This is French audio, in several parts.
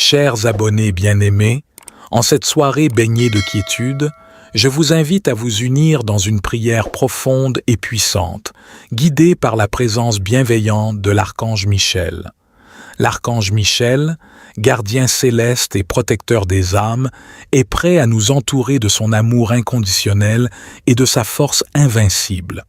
Chers abonnés bien-aimés, en cette soirée baignée de quiétude, je vous invite à vous unir dans une prière profonde et puissante, guidée par la présence bienveillante de l'archange Michel. L'archange Michel, gardien céleste et protecteur des âmes, est prêt à nous entourer de son amour inconditionnel et de sa force invincible.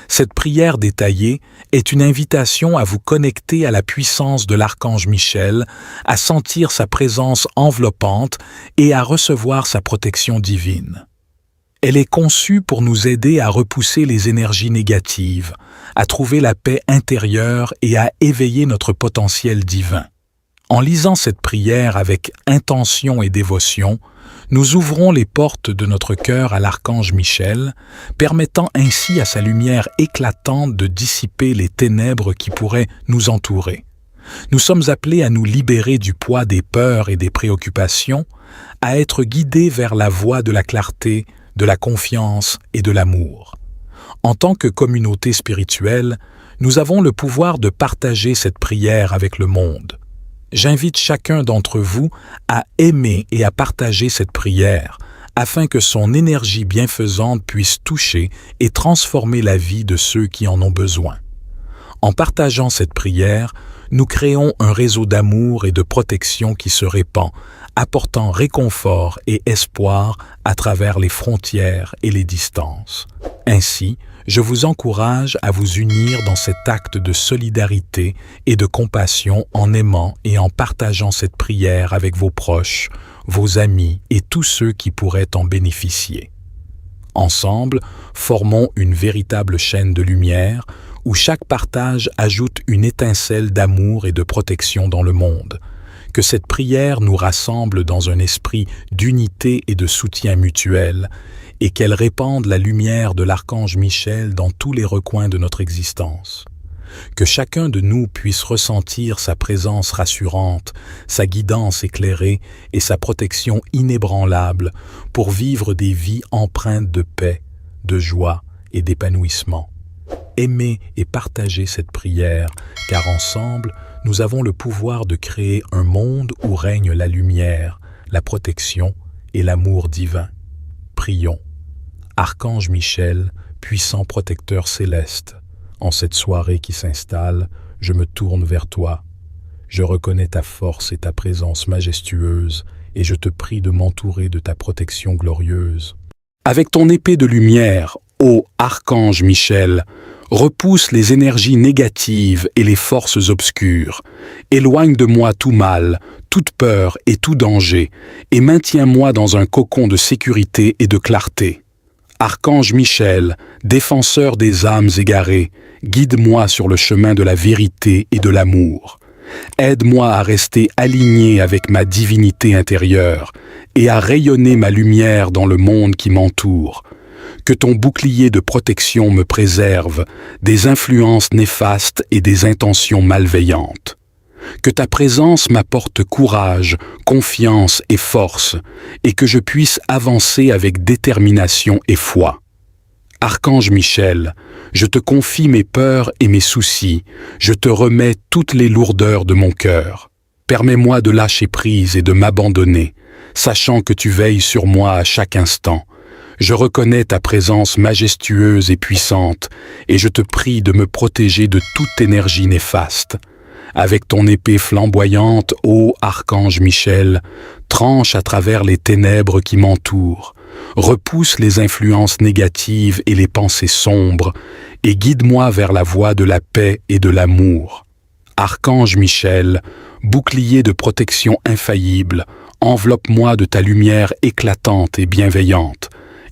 Cette prière détaillée est une invitation à vous connecter à la puissance de l'archange Michel, à sentir sa présence enveloppante et à recevoir sa protection divine. Elle est conçue pour nous aider à repousser les énergies négatives, à trouver la paix intérieure et à éveiller notre potentiel divin. En lisant cette prière avec intention et dévotion, nous ouvrons les portes de notre cœur à l'archange Michel, permettant ainsi à sa lumière éclatante de dissiper les ténèbres qui pourraient nous entourer. Nous sommes appelés à nous libérer du poids des peurs et des préoccupations, à être guidés vers la voie de la clarté, de la confiance et de l'amour. En tant que communauté spirituelle, nous avons le pouvoir de partager cette prière avec le monde. J'invite chacun d'entre vous à aimer et à partager cette prière, afin que son énergie bienfaisante puisse toucher et transformer la vie de ceux qui en ont besoin. En partageant cette prière, nous créons un réseau d'amour et de protection qui se répand, apportant réconfort et espoir à travers les frontières et les distances. Ainsi, je vous encourage à vous unir dans cet acte de solidarité et de compassion en aimant et en partageant cette prière avec vos proches, vos amis et tous ceux qui pourraient en bénéficier. Ensemble, formons une véritable chaîne de lumière où chaque partage ajoute une étincelle d'amour et de protection dans le monde. Que cette prière nous rassemble dans un esprit d'unité et de soutien mutuel, et qu'elle répande la lumière de l'archange Michel dans tous les recoins de notre existence. Que chacun de nous puisse ressentir sa présence rassurante, sa guidance éclairée et sa protection inébranlable pour vivre des vies empreintes de paix, de joie et d'épanouissement. Aimez et partagez cette prière, car ensemble, nous avons le pouvoir de créer un monde où règne la lumière, la protection et l'amour divin. Prions. Archange Michel, puissant protecteur céleste, en cette soirée qui s'installe, je me tourne vers toi. Je reconnais ta force et ta présence majestueuse, et je te prie de m'entourer de ta protection glorieuse. Avec ton épée de lumière, ô Archange Michel, repousse les énergies négatives et les forces obscures. Éloigne de moi tout mal, toute peur et tout danger, et maintiens-moi dans un cocon de sécurité et de clarté. Archange Michel, défenseur des âmes égarées, guide-moi sur le chemin de la vérité et de l'amour. Aide-moi à rester aligné avec ma divinité intérieure et à rayonner ma lumière dans le monde qui m'entoure. Que ton bouclier de protection me préserve des influences néfastes et des intentions malveillantes. Que ta présence m'apporte courage, confiance et force, et que je puisse avancer avec détermination et foi. Archange Michel, je te confie mes peurs et mes soucis, je te remets toutes les lourdeurs de mon cœur. Permets-moi de lâcher prise et de m'abandonner, sachant que tu veilles sur moi à chaque instant. Je reconnais ta présence majestueuse et puissante, et je te prie de me protéger de toute énergie néfaste. Avec ton épée flamboyante, ô Archange Michel, tranche à travers les ténèbres qui m'entourent, repousse les influences négatives et les pensées sombres, et guide-moi vers la voie de la paix et de l'amour. Archange Michel, bouclier de protection infaillible, enveloppe-moi de ta lumière éclatante et bienveillante.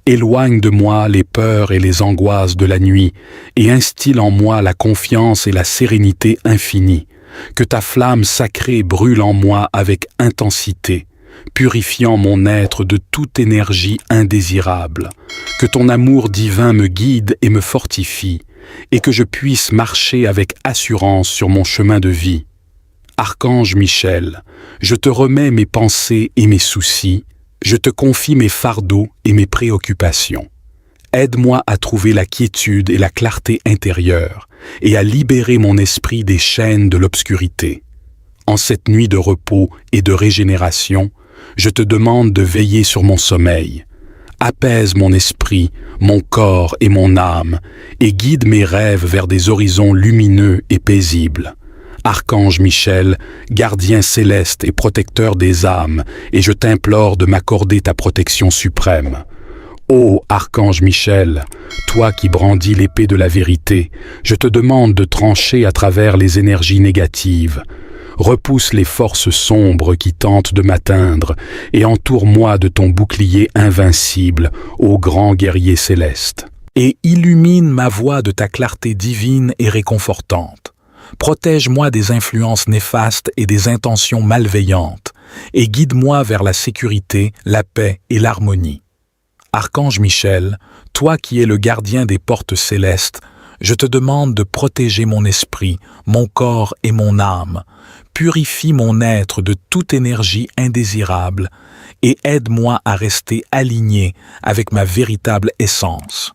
Éloigne de moi les peurs et les angoisses de la nuit, et instille en moi la confiance et la sérénité infinie. Que ta flamme sacrée brûle en moi avec intensité, purifiant mon être de toute énergie indésirable. Que ton amour divin me guide et me fortifie, et que je puisse marcher avec assurance sur mon chemin de vie. Archange Michel, je te remets mes pensées et mes soucis, je te confie mes fardeaux et mes préoccupations. Aide-moi à trouver la quiétude et la clarté intérieure et à libérer mon esprit des chaînes de l'obscurité. En cette nuit de repos et de régénération, je te demande de veiller sur mon sommeil. Apaise mon esprit, mon corps et mon âme, et guide mes rêves vers des horizons lumineux et paisibles. Archange Michel, gardien céleste et protecteur des âmes, et je t'implore de m'accorder ta protection suprême. Ô Archange Michel, toi qui brandis l'épée de la vérité, je te demande de trancher à travers les énergies négatives. Repousse les forces sombres qui tentent de m'atteindre et entoure-moi de ton bouclier invincible, ô grand guerrier céleste. Et illumine ma voie de ta clarté divine et réconfortante. Protège-moi des influences néfastes et des intentions malveillantes, et guide-moi vers la sécurité, la paix et l'harmonie. Archange Michel, toi qui es le gardien des portes célestes, je te demande de protéger mon esprit, mon corps et mon âme. Purifie mon être de toute énergie indésirable et aide-moi à rester aligné avec ma véritable essence.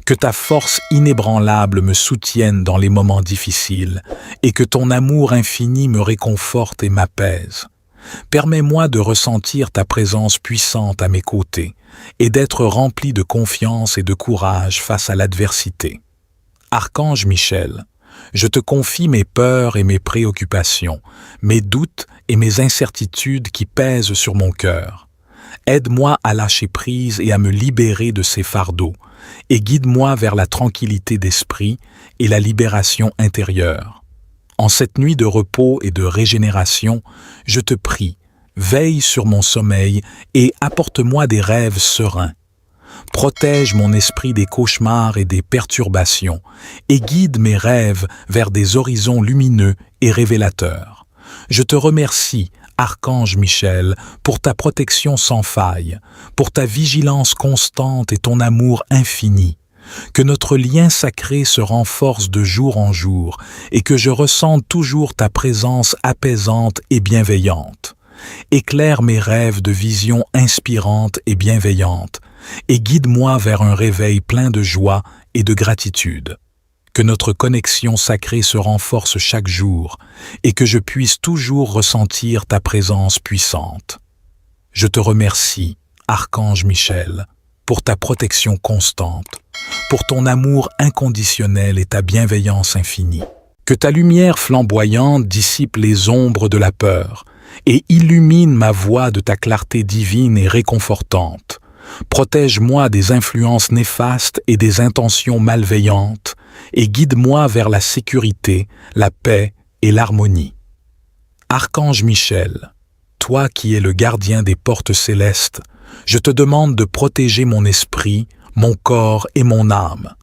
Que ta force inébranlable me soutienne dans les moments difficiles et que ton amour infini me réconforte et m'apaise. Permets-moi de ressentir ta présence puissante à mes côtés et d'être rempli de confiance et de courage face à l'adversité. Archange Michel, je te confie mes peurs et mes préoccupations, mes doutes et mes incertitudes qui pèsent sur mon cœur. Aide-moi à lâcher prise et à me libérer de ces fardeaux, et guide-moi vers la tranquillité d'esprit et la libération intérieure. En cette nuit de repos et de régénération, je te prie, veille sur mon sommeil et apporte-moi des rêves sereins. Protège mon esprit des cauchemars et des perturbations et guide mes rêves vers des horizons lumineux et révélateurs. Je te remercie, Archange Michel, pour ta protection sans faille, pour ta vigilance constante et ton amour infini. Que notre lien sacré se renforce de jour en jour et que je ressente toujours ta présence apaisante et bienveillante. Éclaire mes rêves de visions inspirantes et bienveillantes et guide-moi vers un réveil plein de joie et de gratitude. Que notre connexion sacrée se renforce chaque jour et que je puisse toujours ressentir ta présence puissante. Je te remercie, Archange Michel, pour ta protection constante, pour ton amour inconditionnel et ta bienveillance infinie. Que ta lumière flamboyante dissipe les ombres de la peur et illumine ma voie de ta clarté divine et réconfortante. Protège-moi des influences néfastes et des intentions malveillantes et guide-moi vers la sécurité, la paix et l'harmonie. Archange Michel, toi qui es le gardien des portes célestes, je te demande de protéger mon esprit, mon corps et mon âme.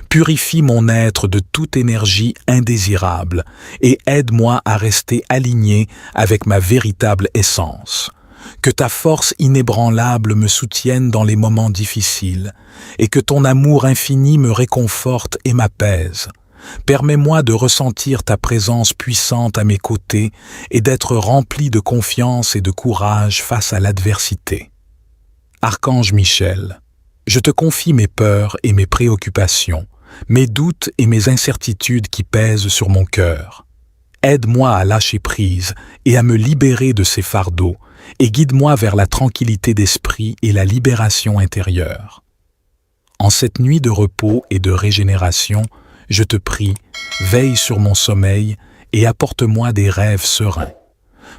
Purifie mon être de toute énergie indésirable et aide-moi à rester aligné avec ma véritable essence. Que ta force inébranlable me soutienne dans les moments difficiles et que ton amour infini me réconforte et m'apaise. Permets-moi de ressentir ta présence puissante à mes côtés et d'être rempli de confiance et de courage face à l'adversité. Archange Michel, je te confie mes peurs et mes préoccupations, mes doutes et mes incertitudes qui pèsent sur mon cœur. Aide-moi à lâcher prise et à me libérer de ces fardeaux et guide-moi vers la tranquillité d'esprit et la libération intérieure. En cette nuit de repos et de régénération, je te prie, veille sur mon sommeil et apporte-moi des rêves sereins.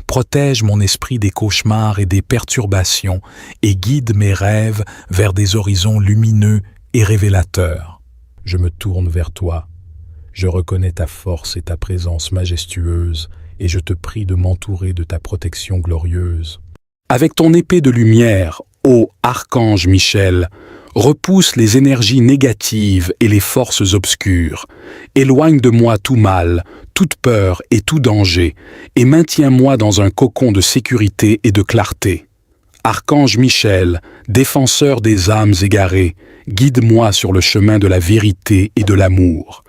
Protège mon esprit des cauchemars et des perturbations et guide mes rêves vers des horizons lumineux et révélateurs. Je me tourne vers toi. Je reconnais ta force et ta présence majestueuse et je te prie de m'entourer de ta protection glorieuse. Avec ton épée de lumière, ô Archange Michel, repousse les énergies négatives et les forces obscures. Éloigne de moi tout mal, toute peur et tout danger, et maintiens-moi dans un cocon de sécurité et de clarté. Archange Michel, défenseur des âmes égarées, guide-moi sur le chemin de la vérité et de l'amour.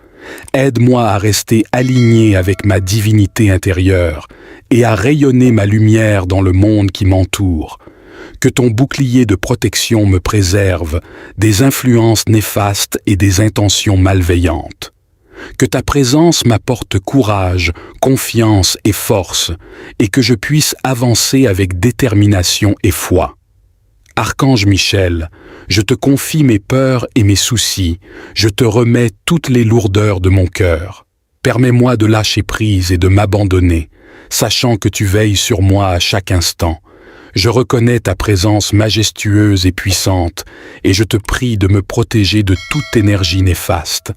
Aide-moi à rester aligné avec ma divinité intérieure et à rayonner ma lumière dans le monde qui m'entoure. Que ton bouclier de protection me préserve des influences néfastes et des intentions malveillantes. Que ta présence m'apporte courage, confiance et force, et que je puisse avancer avec détermination et foi. Archange Michel, je te confie mes peurs et mes soucis, je te remets toutes les lourdeurs de mon cœur. Permets-moi de lâcher prise et de m'abandonner, sachant que tu veilles sur moi à chaque instant. Je reconnais ta présence majestueuse et puissante, et je te prie de me protéger de toute énergie néfaste.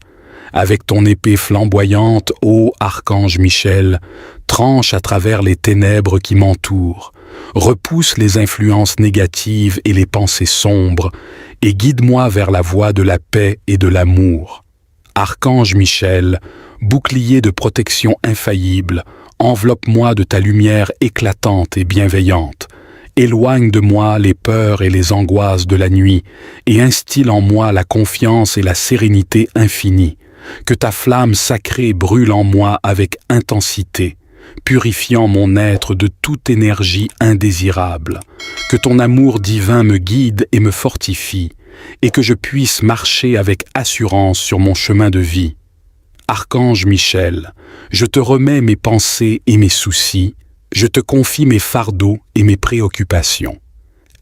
Avec ton épée flamboyante, ô Archange Michel, tranche à travers les ténèbres qui m'entourent, repousse les influences négatives et les pensées sombres, et guide-moi vers la voie de la paix et de l'amour. Archange Michel, bouclier de protection infaillible, enveloppe-moi de ta lumière éclatante et bienveillante. Éloigne de moi les peurs et les angoisses de la nuit, et instille en moi la confiance et la sérénité infinie. Que ta flamme sacrée brûle en moi avec intensité, purifiant mon être de toute énergie indésirable. Que ton amour divin me guide et me fortifie, et que je puisse marcher avec assurance sur mon chemin de vie. Archange Michel, je te remets mes pensées et mes soucis, je te confie mes fardeaux et mes préoccupations.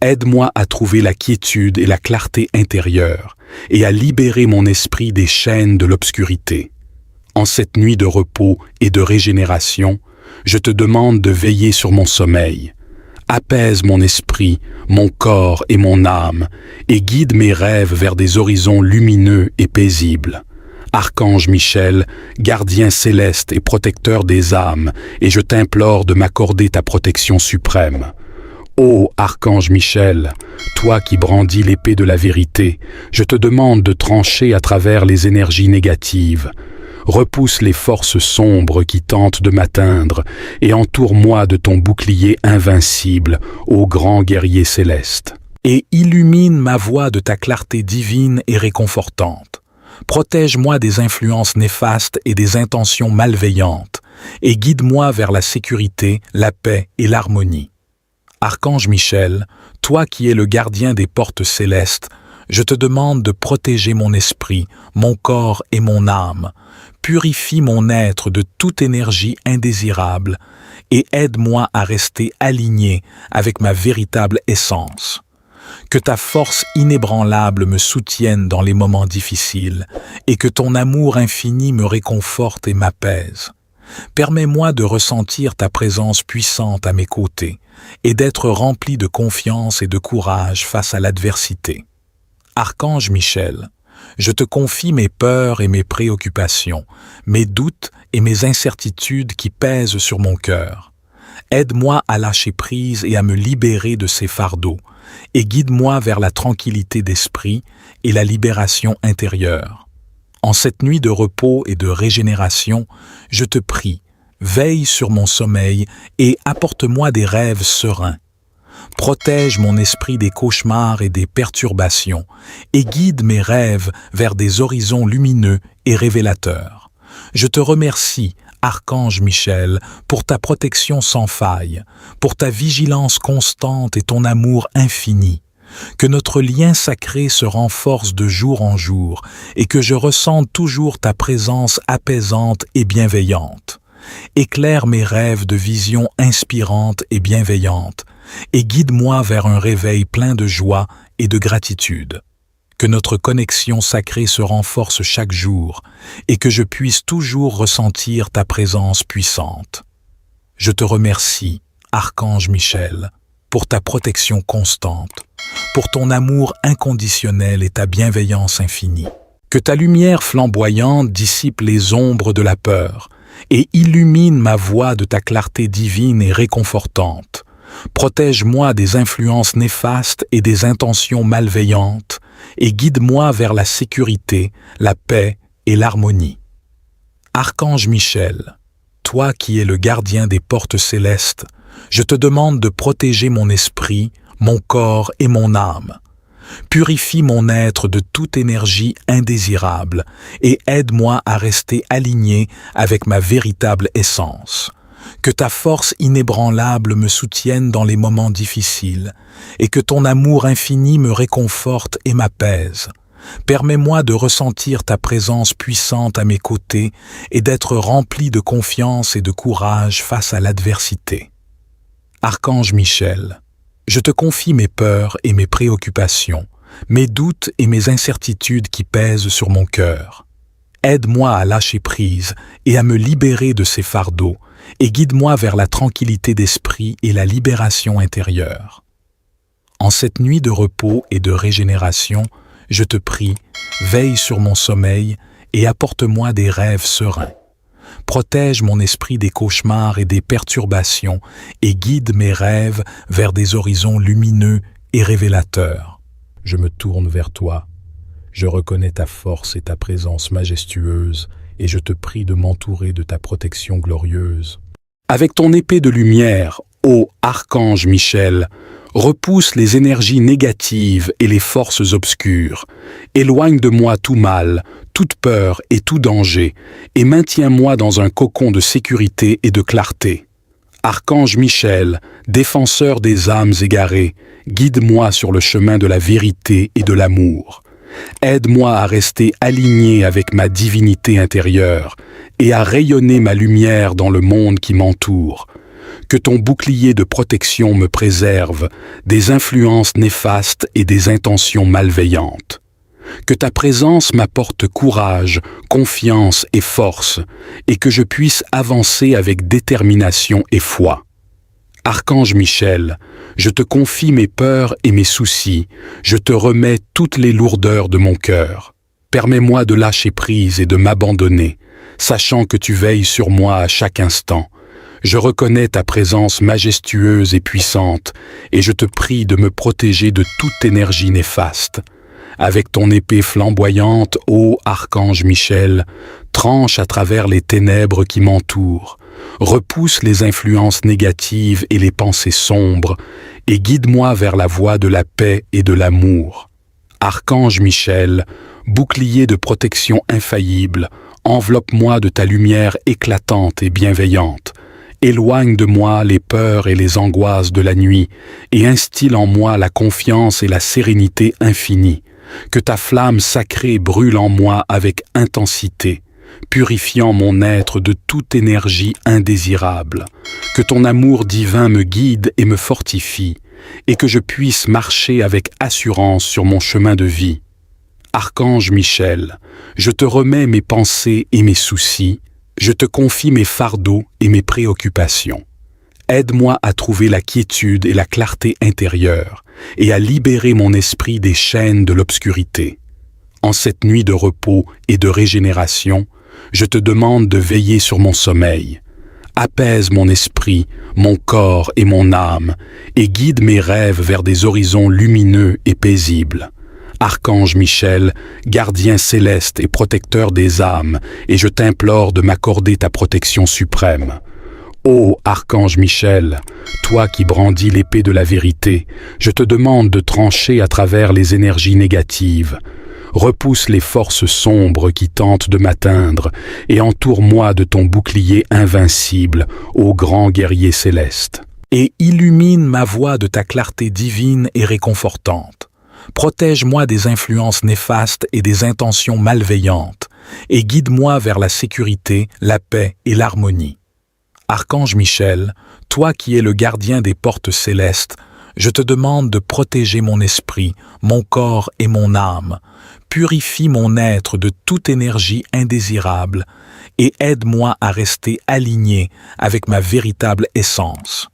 Aide-moi à trouver la quiétude et la clarté intérieure, et à libérer mon esprit des chaînes de l'obscurité. En cette nuit de repos et de régénération, je te demande de veiller sur mon sommeil. Apaise mon esprit, mon corps et mon âme, et guide mes rêves vers des horizons lumineux et paisibles. Archange Michel, gardien céleste et protecteur des âmes, et je t'implore de m'accorder ta protection suprême. Ô Archange Michel, toi qui brandis l'épée de la vérité, je te demande de trancher à travers les énergies négatives. Repousse les forces sombres qui tentent de m'atteindre et entoure-moi de ton bouclier invincible, ô grand guerrier céleste. Et illumine ma voie de ta clarté divine et réconfortante. Protège-moi des influences néfastes et des intentions malveillantes, et guide-moi vers la sécurité, la paix et l'harmonie. Archange Michel, toi qui es le gardien des portes célestes, je te demande de protéger mon esprit, mon corps et mon âme. Purifie mon être de toute énergie indésirable et aide-moi à rester aligné avec ma véritable essence. Que ta force inébranlable me soutienne dans les moments difficiles et que ton amour infini me réconforte et m'apaise. Permets-moi de ressentir ta présence puissante à mes côtés et d'être rempli de confiance et de courage face à l'adversité. Archange Michel, je te confie mes peurs et mes préoccupations, mes doutes et mes incertitudes qui pèsent sur mon cœur. Aide-moi à lâcher prise et à me libérer de ces fardeaux, et guide-moi vers la tranquillité d'esprit et la libération intérieure. En cette nuit de repos et de régénération, je te prie, veille sur mon sommeil et apporte-moi des rêves sereins. Protège mon esprit des cauchemars et des perturbations et guide mes rêves vers des horizons lumineux et révélateurs. Je te remercie, Archange Michel, pour ta protection sans faille, pour ta vigilance constante et ton amour infini. Que notre lien sacré se renforce de jour en jour et que je ressente toujours ta présence apaisante et bienveillante. Éclaire mes rêves de visions inspirantes et bienveillantes et guide-moi vers un réveil plein de joie et de gratitude. Que notre connexion sacrée se renforce chaque jour et que je puisse toujours ressentir ta présence puissante. Je te remercie, Archange Michel, pour ta protection constante, pour ton amour inconditionnel et ta bienveillance infinie. Que ta lumière flamboyante dissipe les ombres de la peur et illumine ma voie de ta clarté divine et réconfortante. Protège-moi des influences néfastes et des intentions malveillantes et guide-moi vers la sécurité, la paix et l'harmonie. Archange Michel, toi qui es le gardien des portes célestes, je te demande de protéger mon esprit, mon corps et mon âme. Purifie mon être de toute énergie indésirable et aide-moi à rester aligné avec ma véritable essence. Que ta force inébranlable me soutienne dans les moments difficiles et que ton amour infini me réconforte et m'apaise. Permets-moi de ressentir ta présence puissante à mes côtés et d'être rempli de confiance et de courage face à l'adversité. Archange Michel, je te confie mes peurs et mes préoccupations, mes doutes et mes incertitudes qui pèsent sur mon cœur. Aide-moi à lâcher prise et à me libérer de ces fardeaux, et guide-moi vers la tranquillité d'esprit et la libération intérieure. En cette nuit de repos et de régénération, je te prie, veille sur mon sommeil et apporte-moi des rêves sereins. Protège mon esprit des cauchemars et des perturbations et guide mes rêves vers des horizons lumineux et révélateurs. Je me tourne vers toi. Je reconnais ta force et ta présence majestueuse et je te prie de m'entourer de ta protection glorieuse. Avec ton épée de lumière, ô Archange Michel, repousse les énergies négatives et les forces obscures. Éloigne de moi tout mal, toute peur et tout danger, et maintiens-moi dans un cocon de sécurité et de clarté. Archange Michel, défenseur des âmes égarées, guide-moi sur le chemin de la vérité et de l'amour. Aide-moi à rester aligné avec ma divinité intérieure et à rayonner ma lumière dans le monde qui m'entoure. Que ton bouclier de protection me préserve des influences néfastes et des intentions malveillantes. Que ta présence m'apporte courage, confiance et force, et que je puisse avancer avec détermination et foi. Archange Michel, je te confie mes peurs et mes soucis, je te remets toutes les lourdeurs de mon cœur. Permets-moi de lâcher prise et de m'abandonner, sachant que tu veilles sur moi à chaque instant. Je reconnais ta présence majestueuse et puissante, et je te prie de me protéger de toute énergie néfaste. Avec ton épée flamboyante, ô Archange Michel, tranche à travers les ténèbres qui m'entourent, repousse les influences négatives et les pensées sombres, et guide-moi vers la voie de la paix et de l'amour. Archange Michel, bouclier de protection infaillible, enveloppe-moi de ta lumière éclatante et bienveillante. Éloigne de moi les peurs et les angoisses de la nuit et instille en moi la confiance et la sérénité infinie. Que ta flamme sacrée brûle en moi avec intensité, purifiant mon être de toute énergie indésirable. Que ton amour divin me guide et me fortifie, et que je puisse marcher avec assurance sur mon chemin de vie. Archange Michel, je te remets mes pensées et mes soucis, je te confie mes fardeaux et mes préoccupations. Aide-moi à trouver la quiétude et la clarté intérieure et à libérer mon esprit des chaînes de l'obscurité. En cette nuit de repos et de régénération, je te demande de veiller sur mon sommeil. Apaise mon esprit, mon corps et mon âme et guide mes rêves vers des horizons lumineux et paisibles. Archange Michel, gardien céleste et protecteur des âmes, et je t'implore de m'accorder ta protection suprême. Ô Archange Michel, toi qui brandis l'épée de la vérité, je te demande de trancher à travers les énergies négatives. Repousse les forces sombres qui tentent de m'atteindre et entoure-moi de ton bouclier invincible, ô grand guerrier céleste. Et illumine ma voie de ta clarté divine et réconfortante. Protège-moi des influences néfastes et des intentions malveillantes, et guide-moi vers la sécurité, la paix et l'harmonie. Archange Michel, toi qui es le gardien des portes célestes, je te demande de protéger mon esprit, mon corps et mon âme. Purifie mon être de toute énergie indésirable et aide-moi à rester aligné avec ma véritable essence.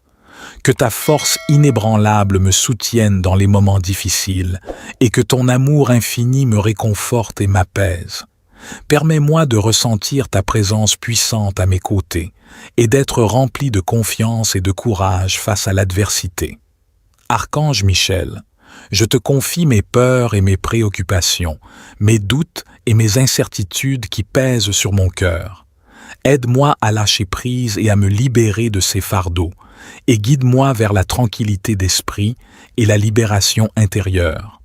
Que ta force inébranlable me soutienne dans les moments difficiles et que ton amour infini me réconforte et m'apaise. Permets-moi de ressentir ta présence puissante à mes côtés et d'être rempli de confiance et de courage face à l'adversité. Archange Michel, je te confie mes peurs et mes préoccupations, mes doutes et mes incertitudes qui pèsent sur mon cœur. Aide-moi à lâcher prise et à me libérer de ces fardeaux, et guide-moi vers la tranquillité d'esprit et la libération intérieure.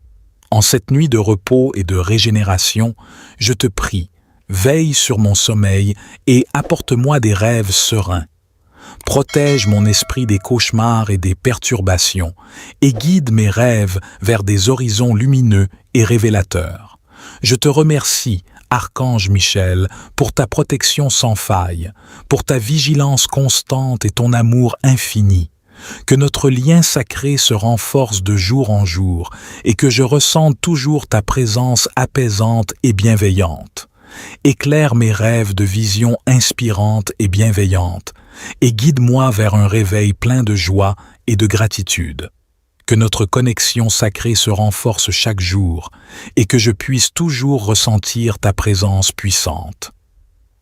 En cette nuit de repos et de régénération, je te prie, veille sur mon sommeil et apporte-moi des rêves sereins. Protège mon esprit des cauchemars et des perturbations et guide mes rêves vers des horizons lumineux et révélateurs. Je te remercie, Archange Michel, pour ta protection sans faille, pour ta vigilance constante et ton amour infini. Que notre lien sacré se renforce de jour en jour et que je ressente toujours ta présence apaisante et bienveillante. Éclaire mes rêves de visions inspirantes et bienveillantes et guide-moi vers un réveil plein de joie et de gratitude. Que notre connexion sacrée se renforce chaque jour et que je puisse toujours ressentir ta présence puissante.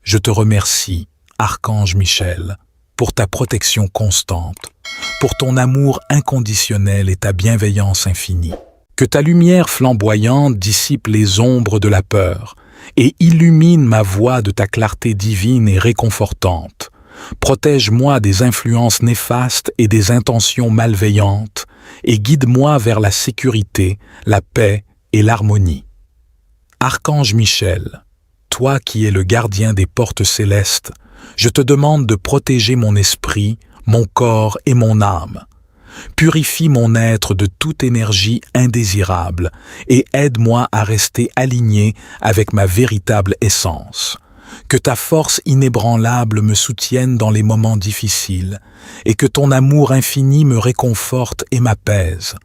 Je te remercie, Archange Michel, pour ta protection constante, pour ton amour inconditionnel et ta bienveillance infinie. Que ta lumière flamboyante dissipe les ombres de la peur et illumine ma voie de ta clarté divine et réconfortante. Protège-moi des influences néfastes et des intentions malveillantes et guide-moi vers la sécurité, la paix et l'harmonie. Archange Michel, toi qui es le gardien des portes célestes, je te demande de protéger mon esprit, mon corps et mon âme. Purifie mon être de toute énergie indésirable et aide-moi à rester aligné avec ma véritable essence. Que ta force inébranlable me soutienne dans les moments difficiles et que ton amour infini me réconforte et m'apaise.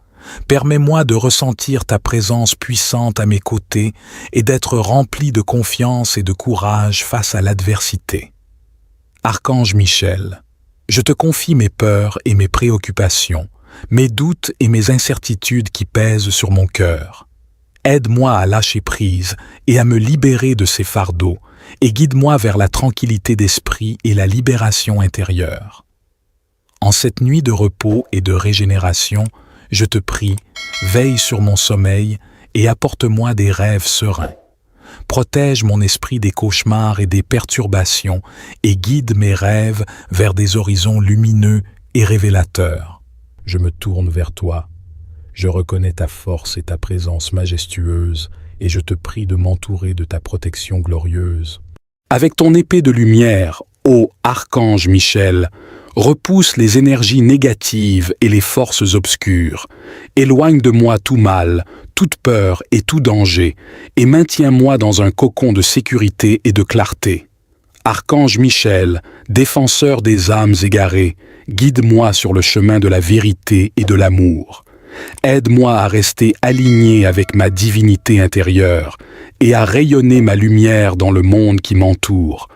Permets-moi de ressentir ta présence puissante à mes côtés et d'être rempli de confiance et de courage face à l'adversité. Archange Michel, je te confie mes peurs et mes préoccupations, mes doutes et mes incertitudes qui pèsent sur mon cœur. Aide-moi à lâcher prise et à me libérer de ces fardeaux, et guide-moi vers la tranquillité d'esprit et la libération intérieure. En cette nuit de repos et de régénération, je te prie, veille sur mon sommeil et apporte-moi des rêves sereins. Protège mon esprit des cauchemars et des perturbations et guide mes rêves vers des horizons lumineux et révélateurs. Je me tourne vers toi. Je reconnais ta force et ta présence majestueuse et je te prie de m'entourer de ta protection glorieuse. Avec ton épée de lumière, ô Archange Michel, repousse les énergies négatives et les forces obscures. Éloigne de moi tout mal, toute peur et tout danger, et maintiens-moi dans un cocon de sécurité et de clarté. Archange Michel, défenseur des âmes égarées, guide-moi sur le chemin de la vérité et de l'amour. Aide-moi à rester aligné avec ma divinité intérieure et à rayonner ma lumière dans le monde qui m'entoure.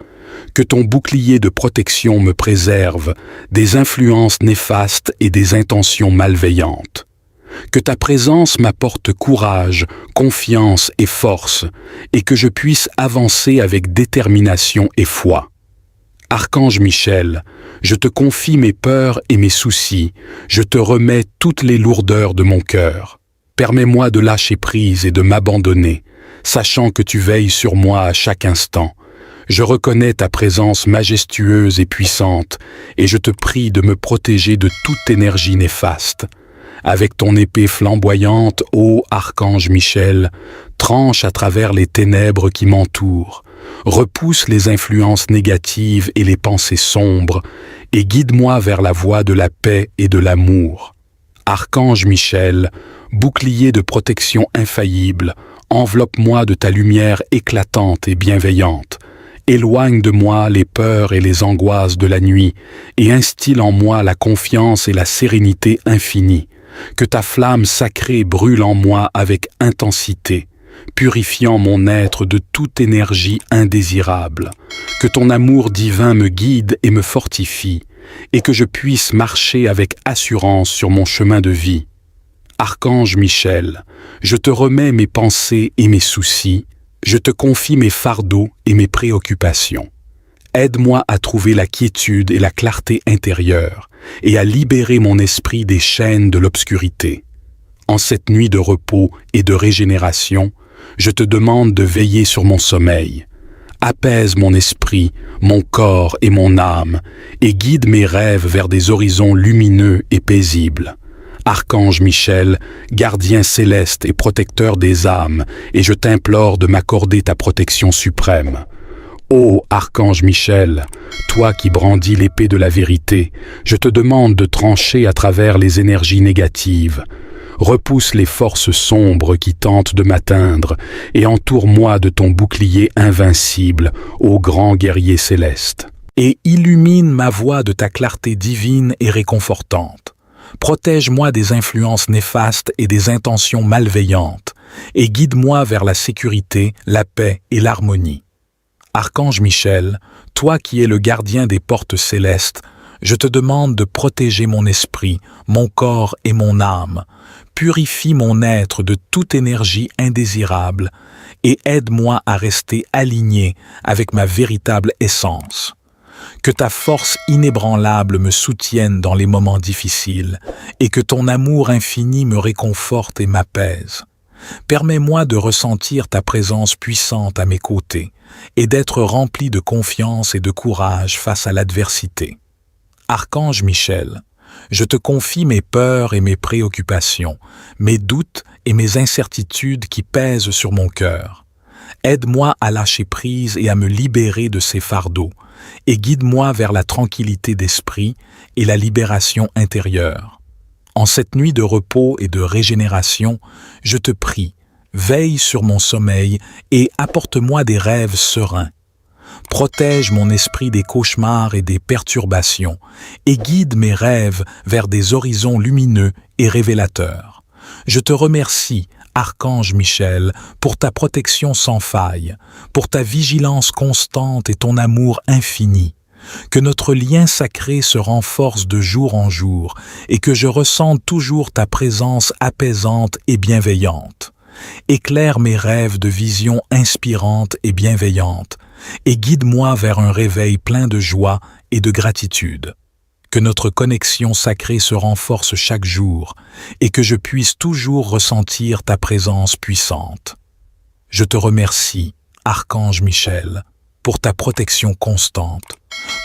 Que ton bouclier de protection me préserve des influences néfastes et des intentions malveillantes. Que ta présence m'apporte courage, confiance et force, et que je puisse avancer avec détermination et foi. Archange Michel, je te confie mes peurs et mes soucis, je te remets toutes les lourdeurs de mon cœur. Permets-moi de lâcher prise et de m'abandonner, sachant que tu veilles sur moi à chaque instant. Je reconnais ta présence majestueuse et puissante, et je te prie de me protéger de toute énergie néfaste. Avec ton épée flamboyante, ô Archange Michel, tranche à travers les ténèbres qui m'entourent, repousse les influences négatives et les pensées sombres, et guide-moi vers la voie de la paix et de l'amour. Archange Michel, bouclier de protection infaillible, enveloppe-moi de ta lumière éclatante et bienveillante. Éloigne de moi les peurs et les angoisses de la nuit, et instille en moi la confiance et la sérénité infinie. Que ta flamme sacrée brûle en moi avec intensité, purifiant mon être de toute énergie indésirable. Que ton amour divin me guide et me fortifie, et que je puisse marcher avec assurance sur mon chemin de vie. Archange Michel, je te remets mes pensées et mes soucis, je te confie mes fardeaux et mes préoccupations. Aide-moi à trouver la quiétude et la clarté intérieure, et à libérer mon esprit des chaînes de l'obscurité. En cette nuit de repos et de régénération, je te demande de veiller sur mon sommeil. Apaise mon esprit, mon corps et mon âme, et guide mes rêves vers des horizons lumineux et paisibles. Archange Michel, gardien céleste et protecteur des âmes, et je t'implore de m'accorder ta protection suprême. Ô Archange Michel, toi qui brandis l'épée de la vérité, je te demande de trancher à travers les énergies négatives. repousse les forces sombres qui tentent de m'atteindre et entoure-moi de ton bouclier invincible, ô grand guerrier céleste. Et illumine ma voie de ta clarté divine et réconfortante. Protège-moi des influences néfastes et des intentions malveillantes, et guide-moi vers la sécurité, la paix et l'harmonie. Archange Michel, toi qui es le gardien des portes célestes, je te demande de protéger mon esprit, mon corps et mon âme. Purifie mon être de toute énergie indésirable et aide-moi à rester aligné avec ma véritable essence. Que ta force inébranlable me soutienne dans les moments difficiles et que ton amour infini me réconforte et m'apaise. Permets-moi de ressentir ta présence puissante à mes côtés et d'être rempli de confiance et de courage face à l'adversité. Archange Michel, je te confie mes peurs et mes préoccupations, mes doutes et mes incertitudes qui pèsent sur mon cœur. Aide-moi à lâcher prise et à me libérer de ces fardeaux, et guide-moi vers la tranquillité d'esprit et la libération intérieure. En cette nuit de repos et de régénération, je te prie, veille sur mon sommeil et apporte-moi des rêves sereins. Protège mon esprit des cauchemars et des perturbations, et guide mes rêves vers des horizons lumineux et révélateurs. Je te remercie, Archange Michel, pour ta protection sans faille, pour ta vigilance constante et ton amour infini. Que notre lien sacré se renforce de jour en jour et que je ressente toujours ta présence apaisante et bienveillante. Éclaire mes rêves de visions inspirantes et bienveillantes et guide-moi vers un réveil plein de joie et de gratitude. Que notre connexion sacrée se renforce chaque jour et que je puisse toujours ressentir ta présence puissante. Je te remercie, Archange Michel, pour ta protection constante,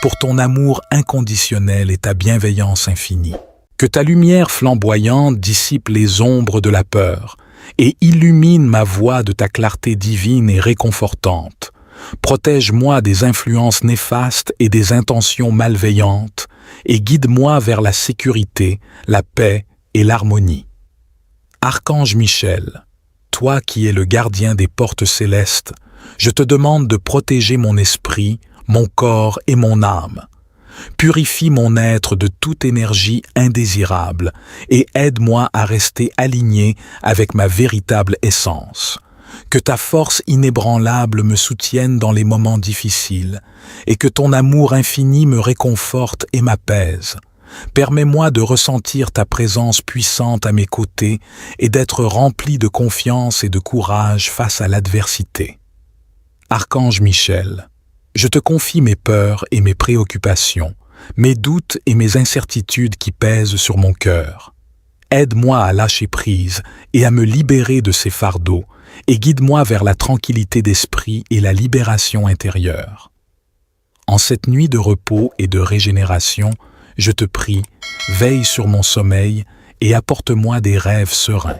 pour ton amour inconditionnel et ta bienveillance infinie. Que ta lumière flamboyante dissipe les ombres de la peur et illumine ma voie de ta clarté divine et réconfortante. Protège-moi des influences néfastes et des intentions malveillantes et guide-moi vers la sécurité, la paix et l'harmonie. Archange Michel, toi qui es le gardien des portes célestes, je te demande de protéger mon esprit, mon corps et mon âme. Purifie mon être de toute énergie indésirable et aide-moi à rester aligné avec ma véritable essence. Que ta force inébranlable me soutienne dans les moments difficiles et que ton amour infini me réconforte et m'apaise. Permets-moi de ressentir ta présence puissante à mes côtés et d'être rempli de confiance et de courage face à l'adversité. Archange Michel, je te confie mes peurs et mes préoccupations, mes doutes et mes incertitudes qui pèsent sur mon cœur. Aide-moi à lâcher prise et à me libérer de ces fardeaux et guide-moi vers la tranquillité d'esprit et la libération intérieure. En cette nuit de repos et de régénération, je te prie, veille sur mon sommeil et apporte-moi des rêves sereins.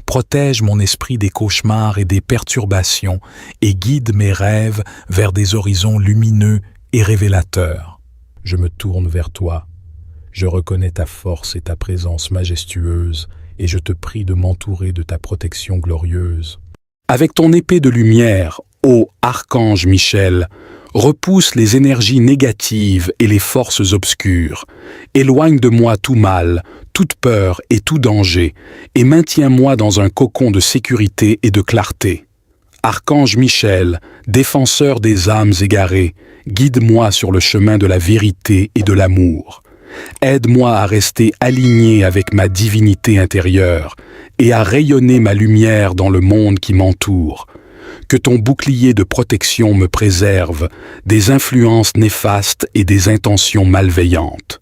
Protège mon esprit des cauchemars et des perturbations et guide mes rêves vers des horizons lumineux et révélateurs. Je me tourne vers toi. Je reconnais ta force et ta présence majestueuse et je te prie de m'entourer de ta protection glorieuse. Avec ton épée de lumière, ô Archange Michel, repousse les énergies négatives et les forces obscures. Éloigne de moi tout mal, toute peur et tout danger, et maintiens-moi dans un cocon de sécurité et de clarté. Archange Michel, défenseur des âmes égarées, guide-moi sur le chemin de la vérité et de l'amour. Aide-moi à rester aligné avec ma divinité intérieure et à rayonner ma lumière dans le monde qui m'entoure. Que ton bouclier de protection me préserve des influences néfastes et des intentions malveillantes.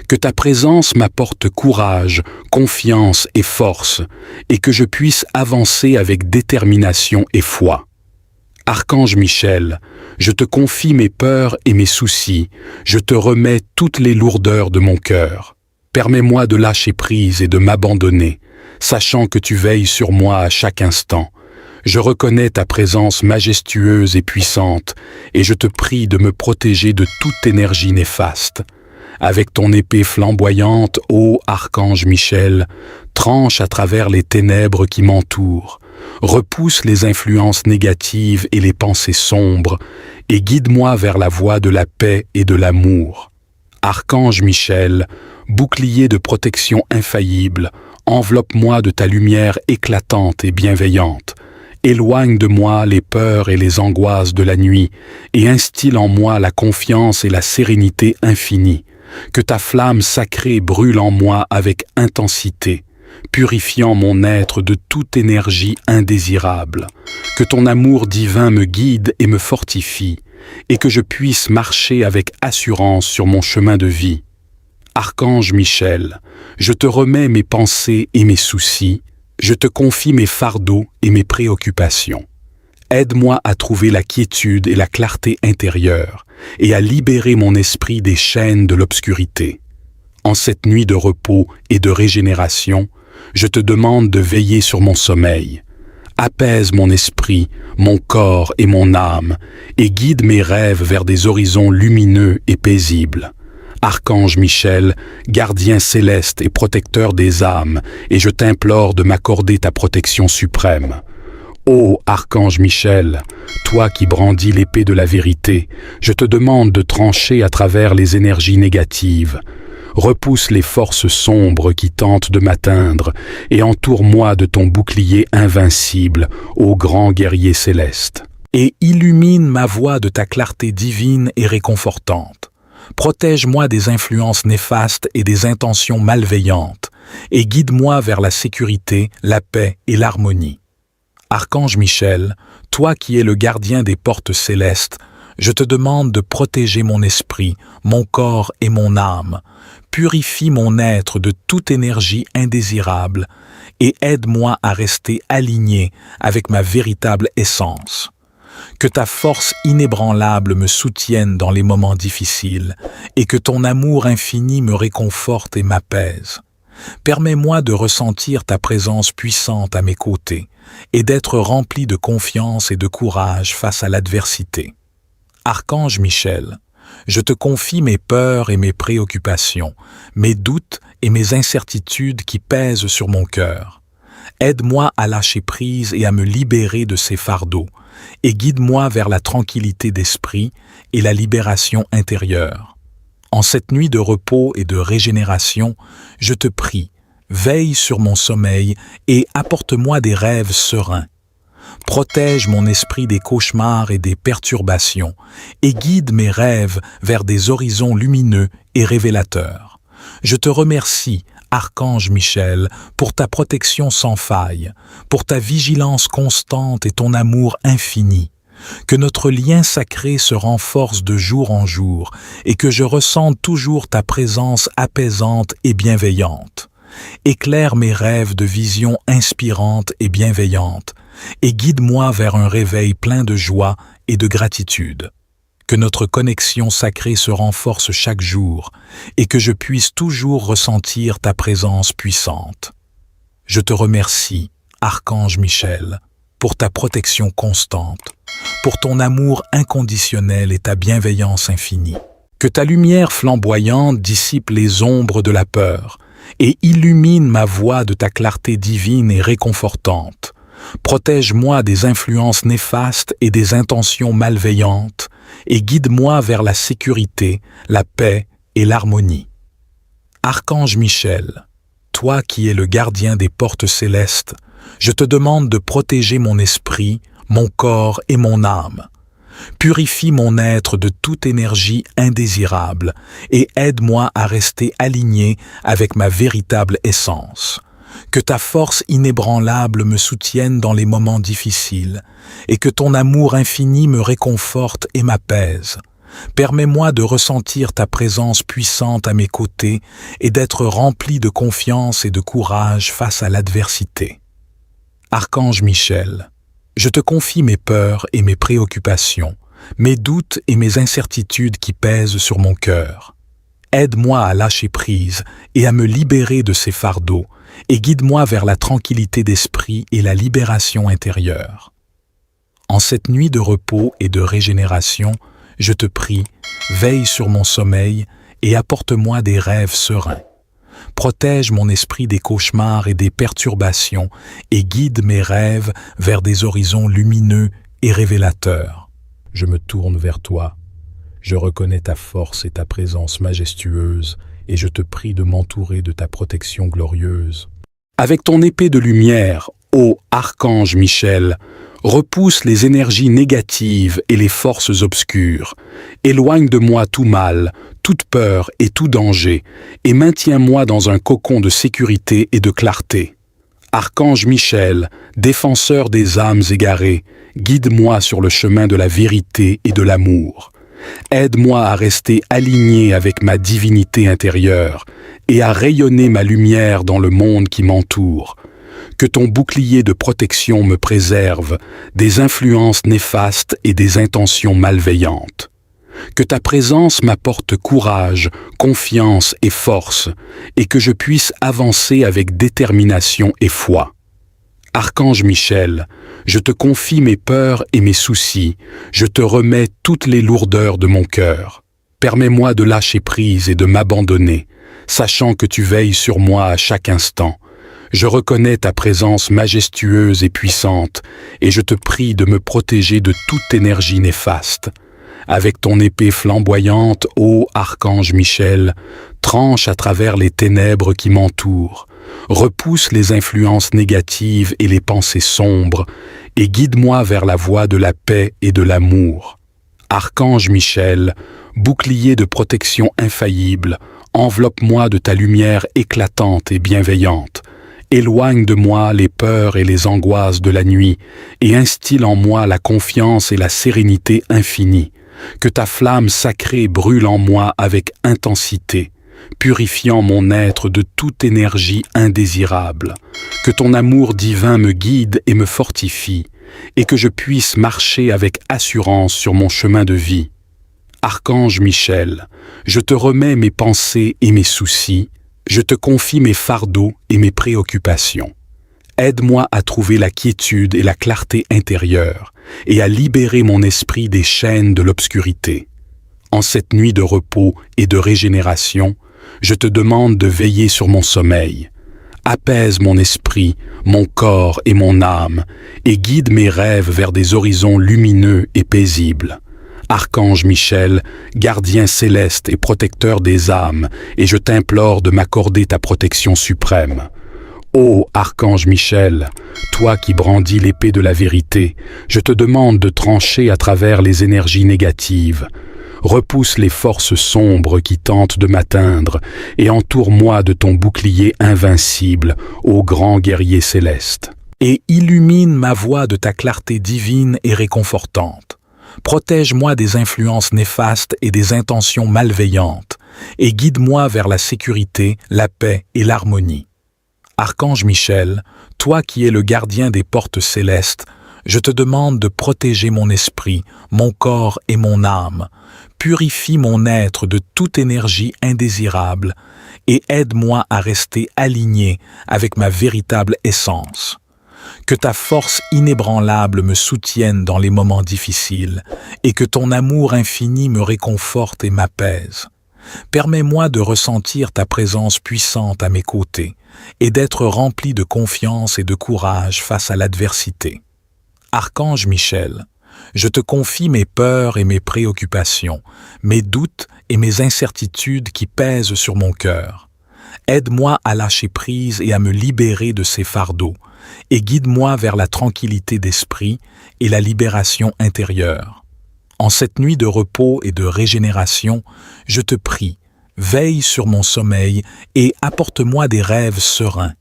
Que ta présence m'apporte courage, confiance et force, et que je puisse avancer avec détermination et foi. Archange Michel, je te confie mes peurs et mes soucis, je te remets toutes les lourdeurs de mon cœur. Permets-moi de lâcher prise et de m'abandonner, sachant que tu veilles sur moi à chaque instant. Je reconnais ta présence majestueuse et puissante, et je te prie de me protéger de toute énergie néfaste. Avec ton épée flamboyante, ô archange Michel, tranche à travers les ténèbres qui m'entourent, repousse les influences négatives et les pensées sombres, et guide-moi vers la voie de la paix et de l'amour. Archange Michel, bouclier de protection infaillible, enveloppe-moi de ta lumière éclatante et bienveillante. Éloigne de moi les peurs et les angoisses de la nuit et instille en moi la confiance et la sérénité infinie. Que ta flamme sacrée brûle en moi avec intensité, purifiant mon être de toute énergie indésirable. Que ton amour divin me guide et me fortifie, et que je puisse marcher avec assurance sur mon chemin de vie. Archange Michel, je te remets mes pensées et mes soucis, je te confie mes fardeaux et mes préoccupations. Aide-moi à trouver la quiétude et la clarté intérieure et à libérer mon esprit des chaînes de l'obscurité. En cette nuit de repos et de régénération, je te demande de veiller sur mon sommeil. Apaise mon esprit, mon corps et mon âme et guide mes rêves vers des horizons lumineux et paisibles. Archange Michel, gardien céleste et protecteur des âmes, et je t'implore de m'accorder ta protection suprême. Ô Archange Michel, toi qui brandis l'épée de la vérité, je te demande de trancher à travers les énergies négatives. Repousse les forces sombres qui tentent de m'atteindre et entoure-moi de ton bouclier invincible, ô grand guerrier céleste. Et illumine ma voie de ta clarté divine et réconfortante. Protège-moi des influences néfastes et des intentions malveillantes, et guide-moi vers la sécurité, la paix et l'harmonie. Archange Michel, toi qui es le gardien des portes célestes, je te demande de protéger mon esprit, mon corps et mon âme. Purifie mon être de toute énergie indésirable et aide-moi à rester aligné avec ma véritable essence. Que ta force inébranlable me soutienne dans les moments difficiles et que ton amour infini me réconforte et m'apaise. Permets-moi de ressentir ta présence puissante à mes côtés et d'être rempli de confiance et de courage face à l'adversité. Archange Michel, je te confie mes peurs et mes préoccupations, mes doutes et mes incertitudes qui pèsent sur mon cœur. Aide-moi à lâcher prise et à me libérer de ces fardeaux, et guide-moi vers la tranquillité d'esprit et la libération intérieure. En cette nuit de repos et de régénération, je te prie, veille sur mon sommeil et apporte-moi des rêves sereins. Protège mon esprit des cauchemars et des perturbations et guide mes rêves vers des horizons lumineux et révélateurs. Je te remercie, Archange Michel, pour ta protection sans faille, pour ta vigilance constante et ton amour infini. Que notre lien sacré se renforce de jour en jour et que je ressente toujours ta présence apaisante et bienveillante. Éclaire mes rêves de visions inspirantes et bienveillantes et guide-moi vers un réveil plein de joie et de gratitude. Que notre connexion sacrée se renforce chaque jour et que je puisse toujours ressentir ta présence puissante. Je te remercie, Archange Michel, pour ta protection constante, pour ton amour inconditionnel et ta bienveillance infinie. Que ta lumière flamboyante dissipe les ombres de la peur et illumine ma voie de ta clarté divine et réconfortante. Protège-moi des influences néfastes et des intentions malveillantes et guide-moi vers la sécurité, la paix et l'harmonie. Archange Michel, toi qui es le gardien des portes célestes, je te demande de protéger mon esprit, mon corps et mon âme. Purifie mon être de toute énergie indésirable et aide-moi à rester aligné avec ma véritable essence. Que ta force inébranlable me soutienne dans les moments difficiles et que ton amour infini me réconforte et m'apaise. Permets-moi de ressentir ta présence puissante à mes côtés et d'être rempli de confiance et de courage face à l'adversité. Archange Michel, je te confie mes peurs et mes préoccupations, mes doutes et mes incertitudes qui pèsent sur mon cœur. Aide-moi à lâcher prise et à me libérer de ces fardeaux et guide-moi vers la tranquillité d'esprit et la libération intérieure. En cette nuit de repos et de régénération, je te prie, veille sur mon sommeil et apporte-moi des rêves sereins. Protège mon esprit des cauchemars et des perturbations et guide mes rêves vers des horizons lumineux et révélateurs. Je me tourne vers toi. Je reconnais ta force et ta présence majestueuse et je te prie de m'entourer de ta protection glorieuse. Avec ton épée de lumière, ô archange Michel, repousse les énergies négatives et les forces obscures. Éloigne de moi tout mal, toute peur et tout danger, et maintiens-moi dans un cocon de sécurité et de clarté. Archange Michel, défenseur des âmes égarées, guide-moi sur le chemin de la vérité et de l'amour. Aide-moi à rester aligné avec ma divinité intérieure et à rayonner ma lumière dans le monde qui m'entoure. Que ton bouclier de protection me préserve des influences néfastes et des intentions malveillantes. Que ta présence m'apporte courage, confiance et force, et que je puisse avancer avec détermination et foi. Archange Michel, je te confie mes peurs et mes soucis, je te remets toutes les lourdeurs de mon cœur. Permets-moi de lâcher prise et de m'abandonner, sachant que tu veilles sur moi à chaque instant. Je reconnais ta présence majestueuse et puissante, et je te prie de me protéger de toute énergie néfaste. Avec ton épée flamboyante, ô Archange Michel, tranche à travers les ténèbres qui m'entourent, repousse les influences négatives et les pensées sombres, et guide-moi vers la voie de la paix et de l'amour. Archange Michel, bouclier de protection infaillible, enveloppe-moi de ta lumière éclatante et bienveillante. Éloigne de moi les peurs et les angoisses de la nuit, et instille en moi la confiance et la sérénité infinie. Que ta flamme sacrée brûle en moi avec intensité, purifiant mon être de toute énergie indésirable. Que ton amour divin me guide et me fortifie, et que je puisse marcher avec assurance sur mon chemin de vie. Archange Michel, je te remets mes pensées et mes soucis, je te confie mes fardeaux et mes préoccupations. Aide-moi à trouver la quiétude et la clarté intérieure et à libérer mon esprit des chaînes de l'obscurité. En cette nuit de repos et de régénération, je te demande de veiller sur mon sommeil. Apaise mon esprit, mon corps et mon âme et guide mes rêves vers des horizons lumineux et paisibles. Archange Michel, gardien céleste et protecteur des âmes, et je t'implore de m'accorder ta protection suprême. Ô Archange Michel, toi qui brandis l'épée de la vérité, je te demande de trancher à travers les énergies négatives. Repousse les forces sombres qui tentent de m'atteindre et entoure-moi de ton bouclier invincible, ô grand guerrier céleste. Et illumine ma voie de ta clarté divine et réconfortante. Protège-moi des influences néfastes et des intentions malveillantes, et guide-moi vers la sécurité, la paix et l'harmonie. Archange Michel, toi qui es le gardien des portes célestes, je te demande de protéger mon esprit, mon corps et mon âme. Purifie mon être de toute énergie indésirable et aide-moi à rester aligné avec ma véritable essence. Que ta force inébranlable me soutienne dans les moments difficiles et que ton amour infini me réconforte et m'apaise. Permets-moi de ressentir ta présence puissante à mes côtés et d'être rempli de confiance et de courage face à l'adversité. Archange Michel, je te confie mes peurs et mes préoccupations, mes doutes et mes incertitudes qui pèsent sur mon cœur. Aide-moi à lâcher prise et à me libérer de ces fardeaux, et guide-moi vers la tranquillité d'esprit et la libération intérieure. En cette nuit de repos et de régénération, je te prie, veille sur mon sommeil et apporte-moi des rêves sereins.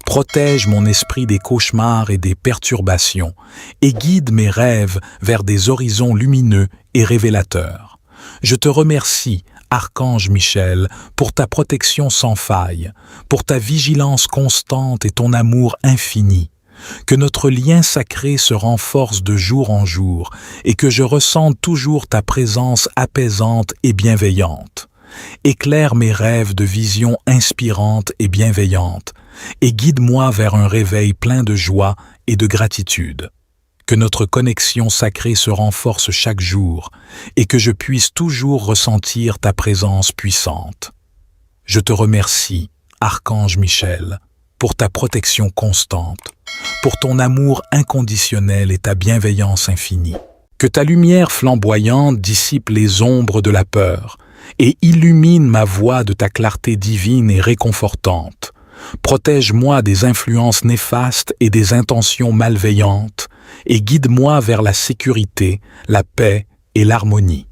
Protège mon esprit des cauchemars et des perturbations et guide mes rêves vers des horizons lumineux et révélateurs. Je te remercie, Archange Michel, pour ta protection sans faille, pour ta vigilance constante et ton amour infini. Que notre lien sacré se renforce de jour en jour et que je ressente toujours ta présence apaisante et bienveillante. Éclaire mes rêves de visions inspirantes et bienveillantes et guide-moi vers un réveil plein de joie et de gratitude. que notre connexion sacrée se renforce chaque jour et que je puisse toujours ressentir ta présence puissante. Je te remercie, Archange Michel, pour ta protection constante, pour ton amour inconditionnel et ta bienveillance infinie. Que ta lumière flamboyante dissipe les ombres de la peur et illumine ma voie de ta clarté divine et réconfortante. Protège-moi des influences néfastes et des intentions malveillantes et guide-moi vers la sécurité, la paix et l'harmonie.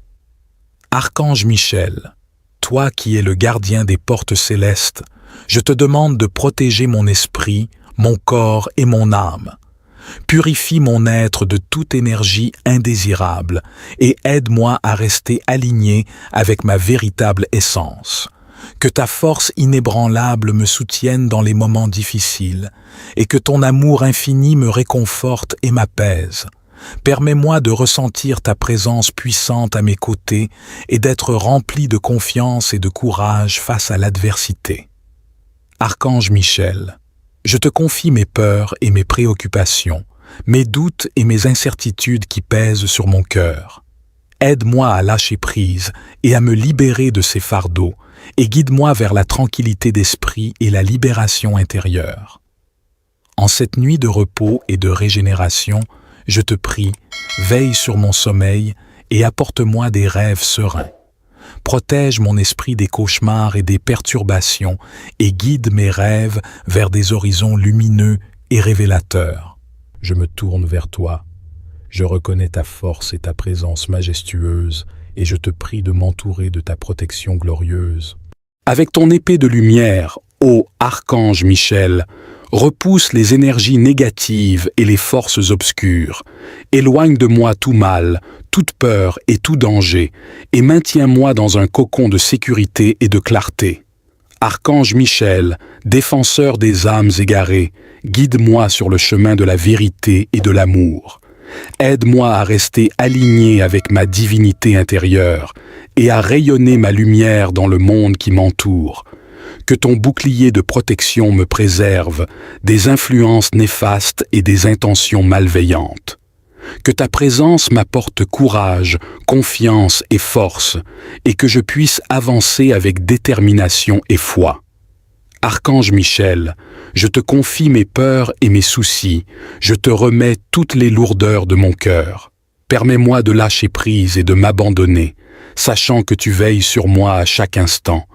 Archange Michel, toi qui es le gardien des portes célestes, je te demande de protéger mon esprit, mon corps et mon âme. Purifie mon être de toute énergie indésirable et aide-moi à rester aligné avec ma véritable essence. Que ta force inébranlable me soutienne dans les moments difficiles et que ton amour infini me réconforte et m'apaise. Permets-moi de ressentir ta présence puissante à mes côtés et d'être rempli de confiance et de courage face à l'adversité. Archange Michel, je te confie mes peurs et mes préoccupations, mes doutes et mes incertitudes qui pèsent sur mon cœur. Aide-moi à lâcher prise et à me libérer de ces fardeaux, et guide-moi vers la tranquillité d'esprit et la libération intérieure. En cette nuit de repos et de régénération, je te prie, veille sur mon sommeil et apporte-moi des rêves sereins. Protège mon esprit des cauchemars et des perturbations et guide mes rêves vers des horizons lumineux et révélateurs. Je me tourne vers toi. Je reconnais ta force et ta présence majestueuse et je te prie de m'entourer de ta protection glorieuse. Avec ton épée de lumière, ô Archange Michel, repousse les énergies négatives et les forces obscures. Éloigne de moi tout mal, toute peur et tout danger, et maintiens-moi dans un cocon de sécurité et de clarté. Archange Michel, défenseur des âmes égarées, guide-moi sur le chemin de la vérité et de l'amour. Aide-moi à rester aligné avec ma divinité intérieure et à rayonner ma lumière dans le monde qui m'entoure. Que ton bouclier de protection me préserve des influences néfastes et des intentions malveillantes. Que ta présence m'apporte courage, confiance et force, et que je puisse avancer avec détermination et foi. Archange Michel, je te confie mes peurs et mes soucis, je te remets toutes les lourdeurs de mon cœur. Permets-moi de lâcher prise et de m'abandonner, sachant que tu veilles sur moi à chaque instant.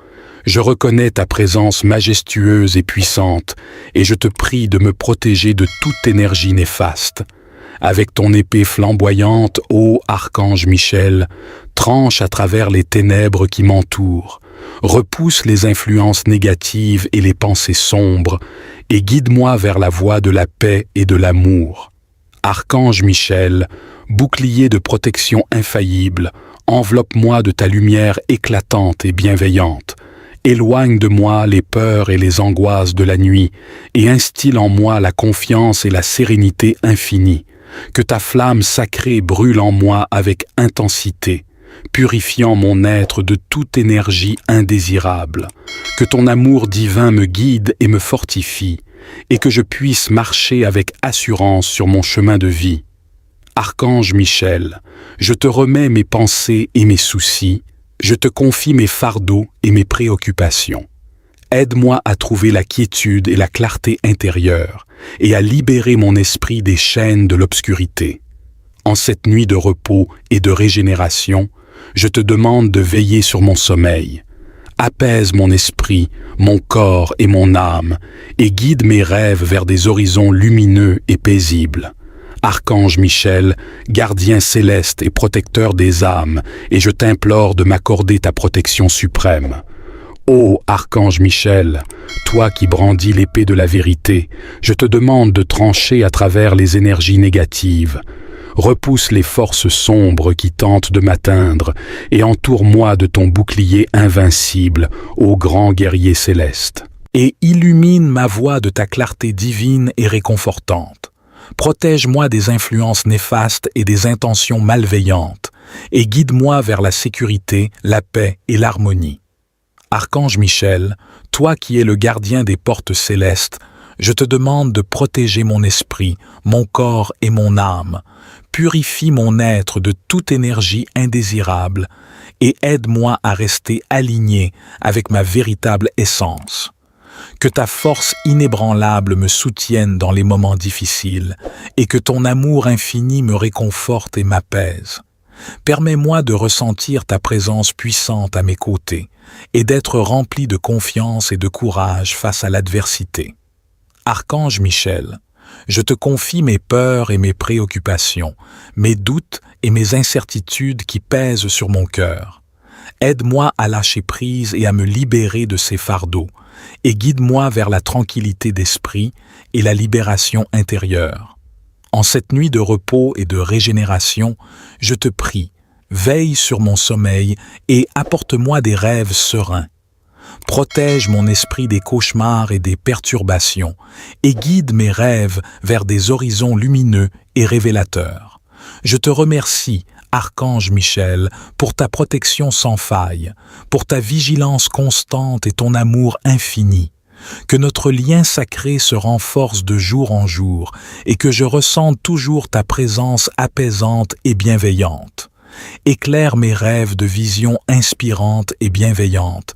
Je reconnais ta présence majestueuse et puissante, et je te prie de me protéger de toute énergie néfaste. Avec ton épée flamboyante, ô Archange Michel, tranche à travers les ténèbres qui m'entourent, repousse les influences négatives et les pensées sombres, et guide-moi vers la voie de la paix et de l'amour. Archange Michel, bouclier de protection infaillible, enveloppe-moi de ta lumière éclatante et bienveillante. Éloigne de moi les peurs et les angoisses de la nuit, et instille en moi la confiance et la sérénité infinie. Que ta flamme sacrée brûle en moi avec intensité, purifiant mon être de toute énergie indésirable. Que ton amour divin me guide et me fortifie, et que je puisse marcher avec assurance sur mon chemin de vie. Archange Michel, je te remets mes pensées et mes soucis, je te confie mes fardeaux et mes préoccupations. Aide-moi à trouver la quiétude et la clarté intérieure et à libérer mon esprit des chaînes de l'obscurité. En cette nuit de repos et de régénération, je te demande de veiller sur mon sommeil. Apaise mon esprit, mon corps et mon âme et guide mes rêves vers des horizons lumineux et paisibles. Archange Michel, gardien céleste et protecteur des âmes, et je t'implore de m'accorder ta protection suprême. Ô Archange Michel, toi qui brandis l'épée de la vérité, je te demande de trancher à travers les énergies négatives. Repousse les forces sombres qui tentent de m'atteindre et entoure-moi de ton bouclier invincible, ô grand guerrier céleste. Et illumine ma voie de ta clarté divine et réconfortante. Protège-moi des influences néfastes et des intentions malveillantes, et guide-moi vers la sécurité, la paix et l'harmonie. Archange Michel, toi qui es le gardien des portes célestes, Je te demande de protéger mon esprit, mon corps et mon âme. Purifie mon être de toute énergie indésirable et aide-moi à rester aligné avec ma véritable essence. Que ta force inébranlable me soutienne dans les moments difficiles et que ton amour infini me réconforte et m'apaise. Permets-moi de ressentir ta présence puissante à mes côtés et d'être rempli de confiance et de courage face à l'adversité. Archange Michel, je te confie mes peurs et mes préoccupations, mes doutes et mes incertitudes qui pèsent sur mon cœur. Aide-moi à lâcher prise et à me libérer de ces fardeaux, et guide-moi vers la tranquillité d'esprit et la libération intérieure. En cette nuit de repos et de régénération, je te prie, veille sur mon sommeil et apporte-moi des rêves sereins. Protège mon esprit des cauchemars et des perturbations et guide mes rêves vers des horizons lumineux et révélateurs. Je te remercie, Archange Michel, pour ta protection sans faille, pour ta vigilance constante et ton amour infini. Que notre lien sacré se renforce de jour en jour et que je ressente toujours ta présence apaisante et bienveillante. Éclaire mes rêves de visions inspirantes et bienveillantes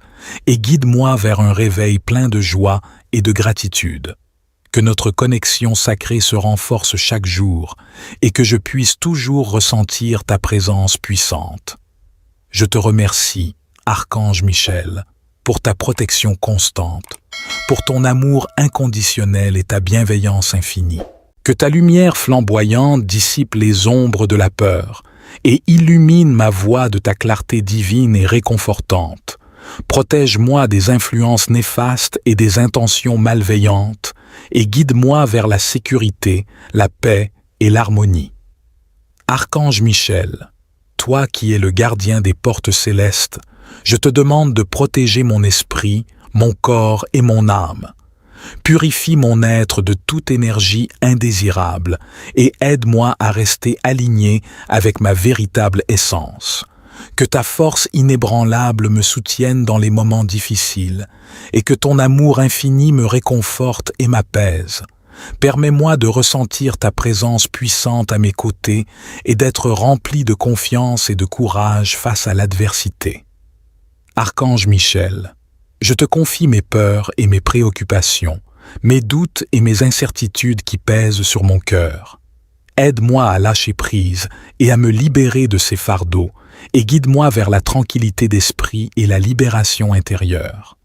et guide-moi vers un réveil plein de joie et de gratitude. Que notre connexion sacrée se renforce chaque jour et que je puisse toujours ressentir ta présence puissante. Je te remercie, Archange Michel, pour ta protection constante, pour ton amour inconditionnel et ta bienveillance infinie. Que ta lumière flamboyante dissipe les ombres de la peur et illumine ma voie de ta clarté divine et réconfortante. Protège-moi des influences néfastes et des intentions malveillantes et guide-moi vers la sécurité, la paix et l'harmonie. Archange Michel, toi qui es le gardien des portes célestes, je te demande de protéger mon esprit, mon corps et mon âme. Purifie mon être de toute énergie indésirable et aide-moi à rester aligné avec ma véritable essence. Que ta force inébranlable me soutienne dans les moments difficiles et que ton amour infini me réconforte et m'apaise. Permets-moi de ressentir ta présence puissante à mes côtés et d'être rempli de confiance et de courage face à l'adversité. Archange Michel, je te confie mes peurs et mes préoccupations, mes doutes et mes incertitudes qui pèsent sur mon cœur. Aide-moi à lâcher prise et à me libérer de ces fardeaux et guide-moi vers la tranquillité d'esprit et la libération intérieure.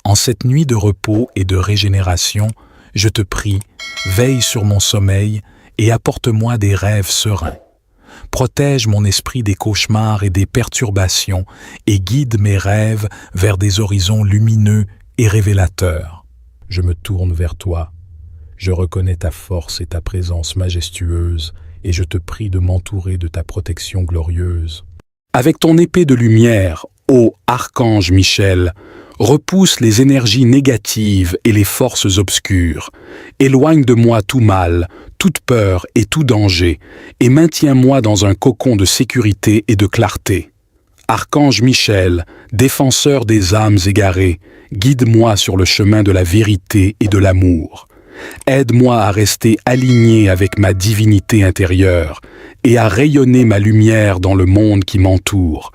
En cette nuit de repos et de régénération, je te prie, veille sur mon sommeil et apporte-moi des rêves sereins. Protège mon esprit des cauchemars et des perturbations et guide mes rêves vers des horizons lumineux et révélateurs. Je me tourne vers toi. Je reconnais ta force et ta présence majestueuse et je te prie de m'entourer de ta protection glorieuse. Avec ton épée de lumière, ô Archange Michel, repousse les énergies négatives et les forces obscures. Éloigne de moi tout mal, toute peur et tout danger, et maintiens-moi dans un cocon de sécurité et de clarté. Archange Michel, défenseur des âmes égarées, guide-moi sur le chemin de la vérité et de l'amour. Aide-moi à rester aligné avec ma divinité intérieure et à rayonner ma lumière dans le monde qui m'entoure.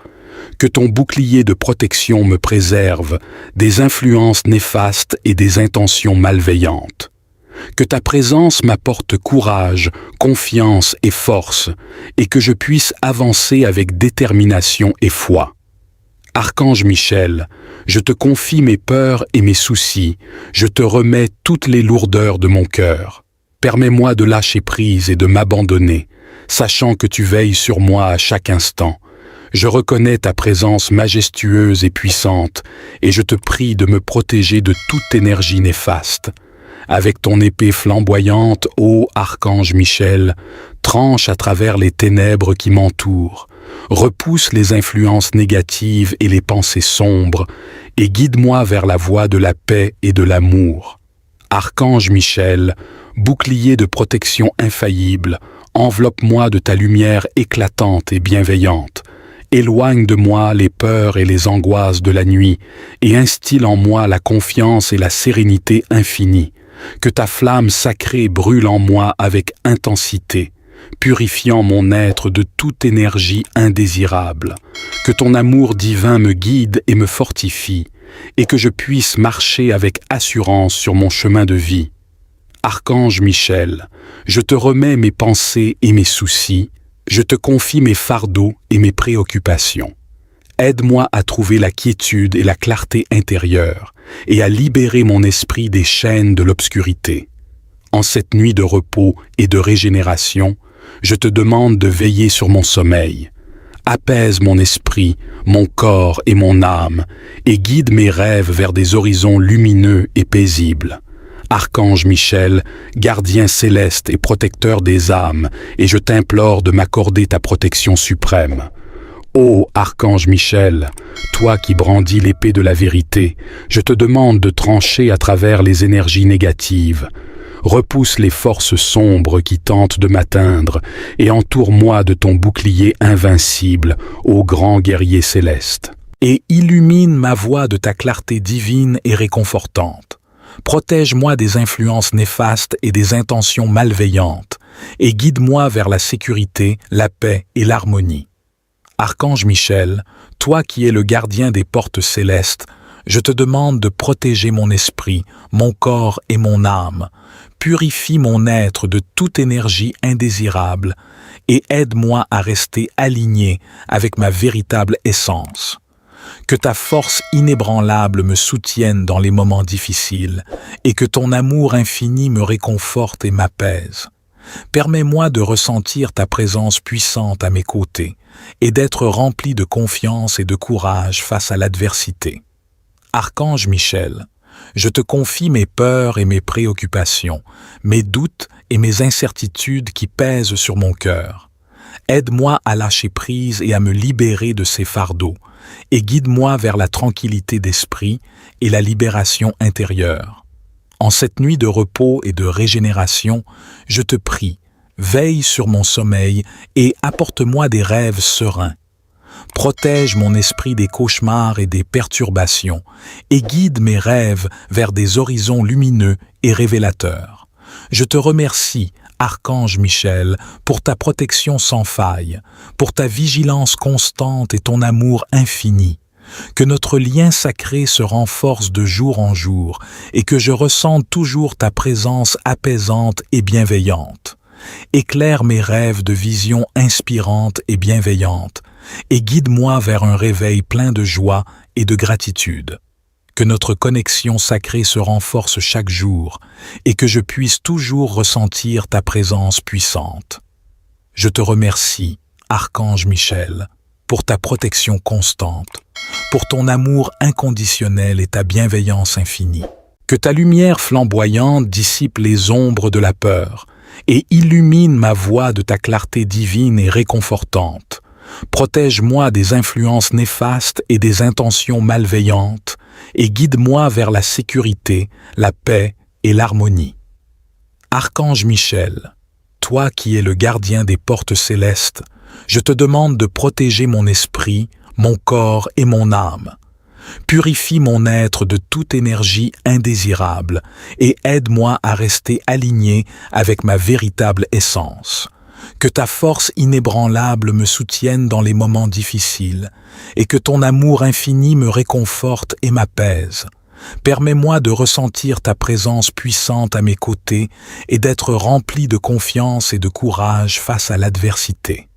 Que ton bouclier de protection me préserve des influences néfastes et des intentions malveillantes. Que ta présence m'apporte courage, confiance et force, et que je puisse avancer avec détermination et foi. Archange Michel, je te confie mes peurs et mes soucis, je te remets toutes les lourdeurs de mon cœur. Permets-moi de lâcher prise et de m'abandonner, sachant que tu veilles sur moi à chaque instant. Je reconnais ta présence majestueuse et puissante, et je te prie de me protéger de toute énergie néfaste. Avec ton épée flamboyante, ô Archange Michel, tranche à travers les ténèbres qui m'entourent, repousse les influences négatives et les pensées sombres, et guide-moi vers la voie de la paix et de l'amour. Archange Michel, bouclier de protection infaillible, enveloppe-moi de ta lumière éclatante et bienveillante. Éloigne de moi les peurs et les angoisses de la nuit, et instille en moi la confiance et la sérénité infinie. Que ta flamme sacrée brûle en moi avec intensité, purifiant mon être de toute énergie indésirable. Que ton amour divin me guide et me fortifie, et que je puisse marcher avec assurance sur mon chemin de vie. Archange Michel, je te remets mes pensées et mes soucis, je te confie mes fardeaux et mes préoccupations. Aide-moi à trouver la quiétude et la clarté intérieure, et à libérer mon esprit des chaînes de l'obscurité. En cette nuit de repos et de régénération, je te demande de veiller sur mon sommeil. Apaise mon esprit, mon corps et mon âme, et guide mes rêves vers des horizons lumineux et paisibles. Archange Michel, gardien céleste et protecteur des âmes, et je t'implore de m'accorder ta protection suprême. Ô Archange Michel, toi qui brandis l'épée de la vérité, je te demande de trancher à travers les énergies négatives. Repousse les forces sombres qui tentent de m'atteindre et entoure-moi de ton bouclier invincible, ô grand guerrier céleste. Et illumine ma voie de ta clarté divine et réconfortante. Protège-moi des influences néfastes et des intentions malveillantes, et guide-moi vers la sécurité, la paix et l'harmonie. Archange Michel, toi qui es le gardien des portes célestes, je te demande de protéger mon esprit, mon corps et mon âme. Purifie mon être de toute énergie indésirable et aide-moi à rester aligné avec ma véritable essence. Que ta force inébranlable me soutienne dans les moments difficiles et que ton amour infini me réconforte et m'apaise. Permets-moi de ressentir ta présence puissante à mes côtés et d'être rempli de confiance et de courage face à l'adversité. Archange Michel, je te confie mes peurs et mes préoccupations, mes doutes et mes incertitudes qui pèsent sur mon cœur. Aide-moi à lâcher prise et à me libérer de ces fardeaux, et guide-moi vers la tranquillité d'esprit et la libération intérieure. En cette nuit de repos et de régénération, je te prie, veille sur mon sommeil et apporte-moi des rêves sereins. Protège mon esprit des cauchemars et des perturbations, et guide mes rêves vers des horizons lumineux et révélateurs. Je te remercie, Archange Michel, pour ta protection sans faille, pour ta vigilance constante et ton amour infini. Que notre lien sacré se renforce de jour en jour et que je ressente toujours ta présence apaisante et bienveillante. Éclaire mes rêves de visions inspirantes et bienveillantes et guide-moi vers un réveil plein de joie et de gratitude. Que notre connexion sacrée se renforce chaque jour et que je puisse toujours ressentir ta présence puissante. Je te remercie, Archange Michel, pour ta protection constante, pour ton amour inconditionnel et ta bienveillance infinie. Que ta lumière flamboyante dissipe les ombres de la peur et illumine ma voie de ta clarté divine et réconfortante. Protège-moi des influences néfastes et des intentions malveillantes et guide-moi vers la sécurité, la paix et l'harmonie. Archange Michel, toi qui es le gardien des portes célestes, je te demande de protéger mon esprit, mon corps et mon âme. Purifie mon être de toute énergie indésirable et aide-moi à rester aligné avec ma véritable essence. Que ta force inébranlable me soutienne dans les moments difficiles et que ton amour infini me réconforte et m'apaise. Permets-moi de ressentir ta présence puissante à mes côtés et d'être rempli de confiance et de courage face à l'adversité.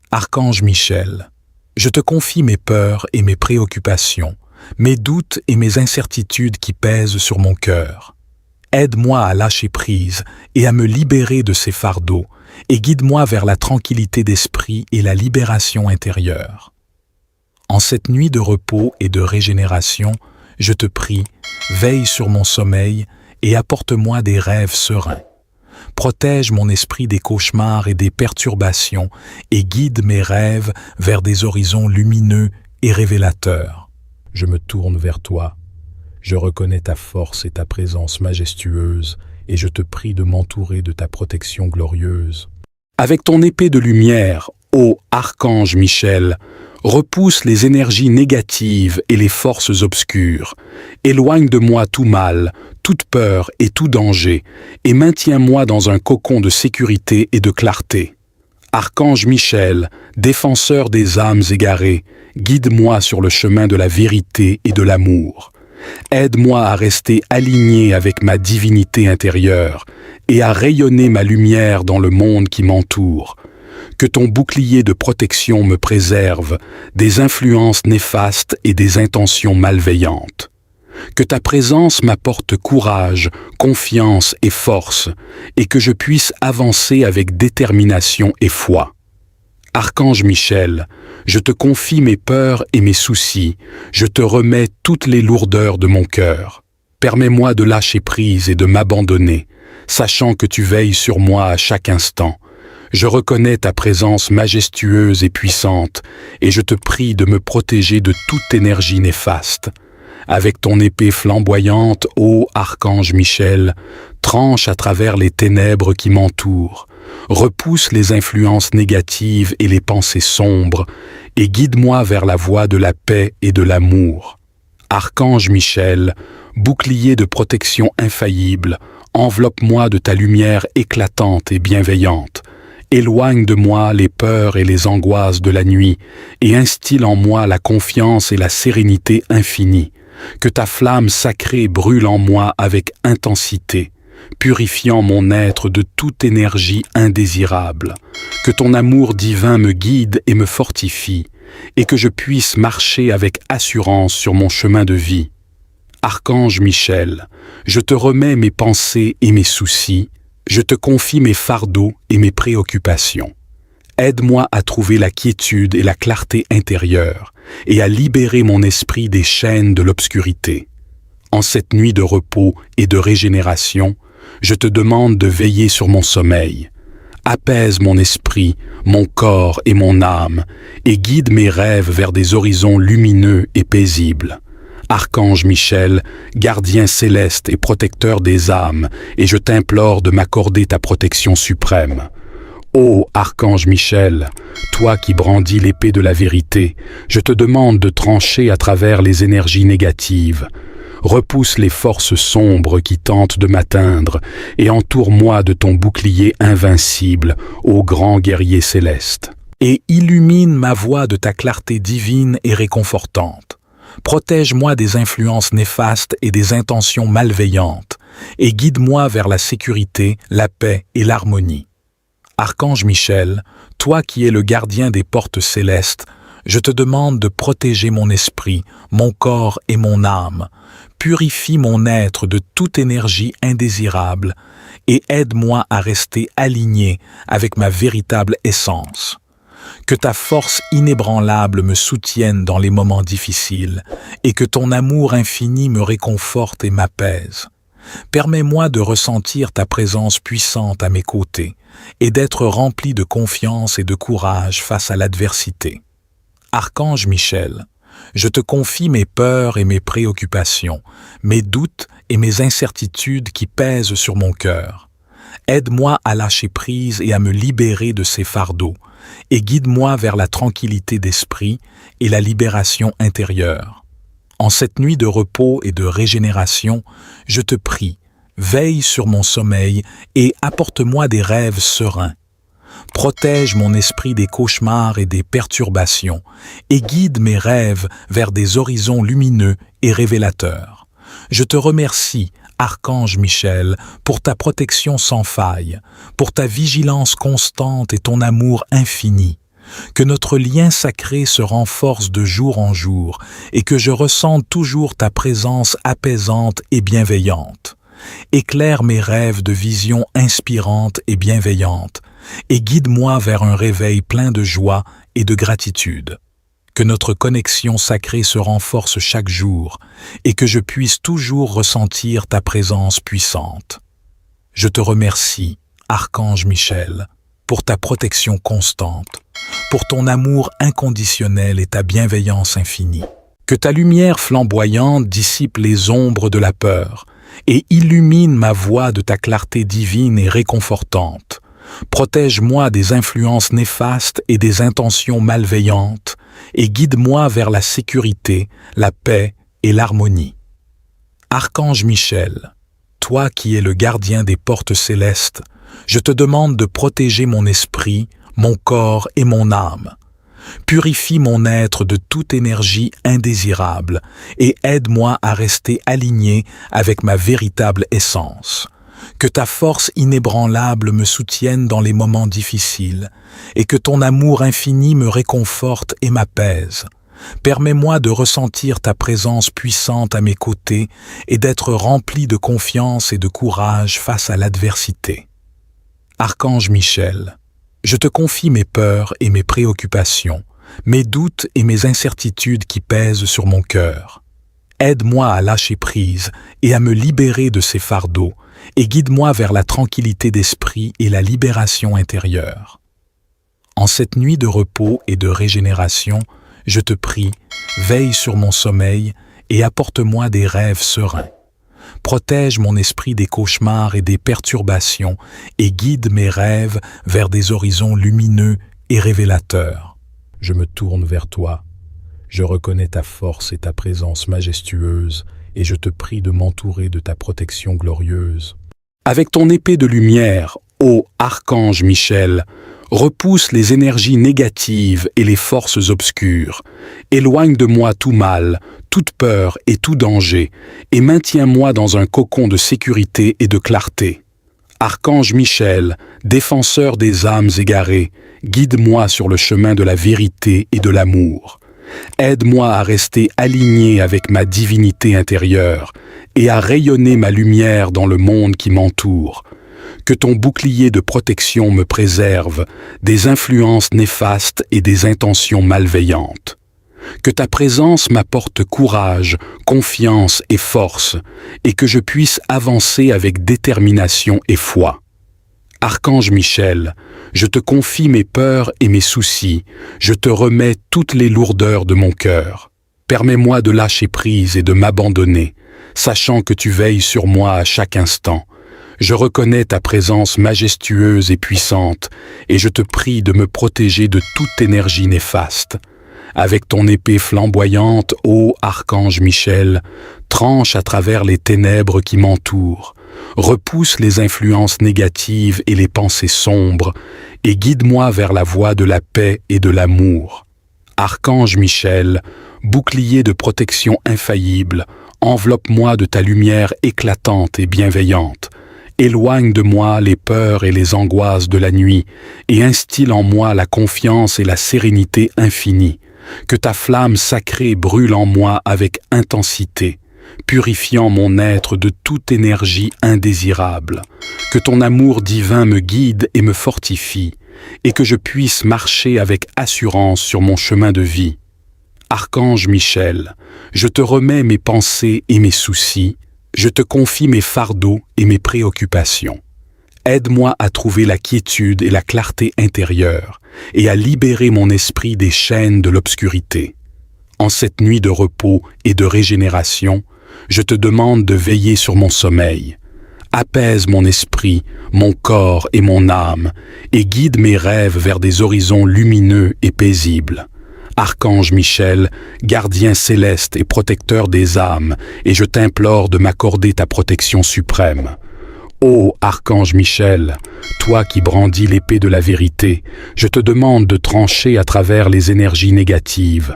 Archange Michel, je te confie mes peurs et mes préoccupations, mes doutes et mes incertitudes qui pèsent sur mon cœur. Aide-moi à lâcher prise et à me libérer de ces fardeaux et guide-moi vers la tranquillité d'esprit et la libération intérieure. En cette nuit de repos et de régénération, je te prie, veille sur mon sommeil et apporte-moi des rêves sereins. Protège mon esprit des cauchemars et des perturbations et guide mes rêves vers des horizons lumineux et révélateurs. Je me tourne vers toi. Je reconnais ta force et ta présence majestueuse et je te prie de m'entourer de ta protection glorieuse. Avec ton épée de lumière, ô Archange Michel, Repousse les énergies négatives et les forces obscures. Éloigne de moi tout mal, toute peur et tout danger, et maintiens-moi dans un cocon de sécurité et de clarté. Archange Michel, défenseur des âmes égarées, guide-moi sur le chemin de la vérité et de l'amour. Aide-moi à rester aligné avec ma divinité intérieure et à rayonner ma lumière dans le monde qui m'entoure. Que ton bouclier de protection me préserve des influences néfastes et des intentions malveillantes. Que ta présence m'apporte courage, confiance et force, et que je puisse avancer avec détermination et foi. Archange Michel, je te confie mes peurs et mes soucis, je te remets toutes les lourdeurs de mon cœur. Permets-moi de lâcher prise et de m'abandonner, sachant que tu veilles sur moi à chaque instant. Je reconnais ta présence majestueuse et puissante, et je te prie de me protéger de toute énergie néfaste. Avec ton épée flamboyante, ô Archange Michel, tranche à travers les ténèbres qui m'entourent, repousse les influences négatives et les pensées sombres, et guide-moi vers la voie de la paix et de l'amour. Archange Michel, bouclier de protection infaillible, enveloppe-moi de ta lumière éclatante et bienveillante. Éloigne de moi les peurs et les angoisses de la nuit, et instille en moi la confiance et la sérénité infinie. Que ta flamme sacrée brûle en moi avec intensité, purifiant mon être de toute énergie indésirable. Que ton amour divin me guide et me fortifie, et que je puisse marcher avec assurance sur mon chemin de vie. Archange Michel, je te remets mes pensées et mes soucis, je te confie mes fardeaux et mes préoccupations. Aide-moi à trouver la quiétude et la clarté intérieure et à libérer mon esprit des chaînes de l'obscurité. En cette nuit de repos et de régénération, je te demande de veiller sur mon sommeil. Apaise mon esprit, mon corps et mon âme et guide mes rêves vers des horizons lumineux et paisibles. Archange Michel, gardien céleste et protecteur des âmes, et je t'implore de m'accorder ta protection suprême. Ô Archange Michel, toi qui brandis l'épée de la vérité, je te demande de trancher à travers les énergies négatives. Repousse les forces sombres qui tentent de m'atteindre et entoure-moi de ton bouclier invincible, ô grand guerrier céleste. Et illumine ma voie de ta clarté divine et réconfortante. Protège-moi des influences néfastes et des intentions malveillantes, et guide-moi vers la sécurité, la paix et l'harmonie. Archange Michel, toi qui es le gardien des portes célestes, je te demande de protéger mon esprit, mon corps et mon âme. Purifie mon être de toute énergie indésirable et aide-moi à rester aligné avec ma véritable essence. Que ta force inébranlable me soutienne dans les moments difficiles et que ton amour infini me réconforte et m'apaise. Permets-moi de ressentir ta présence puissante à mes côtés et d'être rempli de confiance et de courage face à l'adversité. Archange Michel, je te confie mes peurs et mes préoccupations, mes doutes et mes incertitudes qui pèsent sur mon cœur. Aide-moi à lâcher prise et à me libérer de ces fardeaux, et guide-moi vers la tranquillité d'esprit et la libération intérieure. En cette nuit de repos et de régénération, je te prie, veille sur mon sommeil et apporte-moi des rêves sereins. Protège mon esprit des cauchemars et des perturbations et guide mes rêves vers des horizons lumineux et révélateurs. Je te remercie, Archange Michel, pour ta protection sans faille, pour ta vigilance constante et ton amour infini. Que notre lien sacré se renforce de jour en jour et que je ressente toujours ta présence apaisante et bienveillante. Éclaire mes rêves de visions inspirantes et bienveillantes et guide-moi vers un réveil plein de joie et de gratitude. Que notre connexion sacrée se renforce chaque jour et que je puisse toujours ressentir ta présence puissante. Je te remercie, Archange Michel, pour ta protection constante, pour ton amour inconditionnel et ta bienveillance infinie. Que ta lumière flamboyante dissipe les ombres de la peur et illumine ma voie de ta clarté divine et réconfortante. Protège-moi des influences néfastes et des intentions malveillantes, et guide-moi vers la sécurité, la paix et l'harmonie. Archange Michel, toi qui es le gardien des portes célestes, je te demande de protéger mon esprit, mon corps et mon âme. Purifie mon être de toute énergie indésirable et aide-moi à rester aligné avec ma véritable essence. Que ta force inébranlable me soutienne dans les moments difficiles et que ton amour infini me réconforte et m'apaise. Permets-moi de ressentir ta présence puissante à mes côtés et d'être rempli de confiance et de courage face à l'adversité. Archange Michel, je te confie mes peurs et mes préoccupations, mes doutes et mes incertitudes qui pèsent sur mon cœur. Aide-moi à lâcher prise et à me libérer de ces fardeaux, et guide-moi vers la tranquillité d'esprit et la libération intérieure. En cette nuit de repos et de régénération, je te prie, veille sur mon sommeil et apporte-moi des rêves sereins. Protège mon esprit des cauchemars et des perturbations et guide mes rêves vers des horizons lumineux et révélateurs. Je me tourne vers toi. Je reconnais ta force et ta présence majestueuse et je te prie de m'entourer de ta protection glorieuse. Avec ton épée de lumière, ô Archange Michel, repousse les énergies négatives et les forces obscures. Éloigne de moi tout mal, toute peur et tout danger, et maintiens-moi dans un cocon de sécurité et de clarté. Archange Michel, défenseur des âmes égarées, guide-moi sur le chemin de la vérité et de l'amour. Aide-moi à rester aligné avec ma divinité intérieure et à rayonner ma lumière dans le monde qui m'entoure. Que ton bouclier de protection me préserve des influences néfastes et des intentions malveillantes. Que ta présence m'apporte courage, confiance et force, et que je puisse avancer avec détermination et foi. Archange Michel, je te confie mes peurs et mes soucis, je te remets toutes les lourdeurs de mon cœur. Permets-moi de lâcher prise et de m'abandonner, sachant que tu veilles sur moi à chaque instant. Je reconnais ta présence majestueuse et puissante, et je te prie de me protéger de toute énergie néfaste. Avec ton épée flamboyante, ô Archange Michel, tranche à travers les ténèbres qui m'entourent, repousse les influences négatives et les pensées sombres, et guide-moi vers la voie de la paix et de l'amour. Archange Michel, bouclier de protection infaillible, enveloppe-moi de ta lumière éclatante et bienveillante. Éloigne de moi les peurs et les angoisses de la nuit, et instille en moi la confiance et la sérénité infinie. Que ta flamme sacrée brûle en moi avec intensité, purifiant mon être de toute énergie indésirable. Que ton amour divin me guide et me fortifie, et que je puisse marcher avec assurance sur mon chemin de vie. Archange Michel, je te remets mes pensées et mes soucis, je te confie mes fardeaux et mes préoccupations. Aide-moi à trouver la quiétude et la clarté intérieure et à libérer mon esprit des chaînes de l'obscurité. En cette nuit de repos et de régénération, je te demande de veiller sur mon sommeil. Apaise mon esprit, mon corps et mon âme et guide mes rêves vers des horizons lumineux et paisibles. Archange Michel, gardien céleste et protecteur des âmes, et je t'implore de m'accorder ta protection suprême. Ô Archange Michel, toi qui brandis l'épée de la vérité, je te demande de trancher à travers les énergies négatives.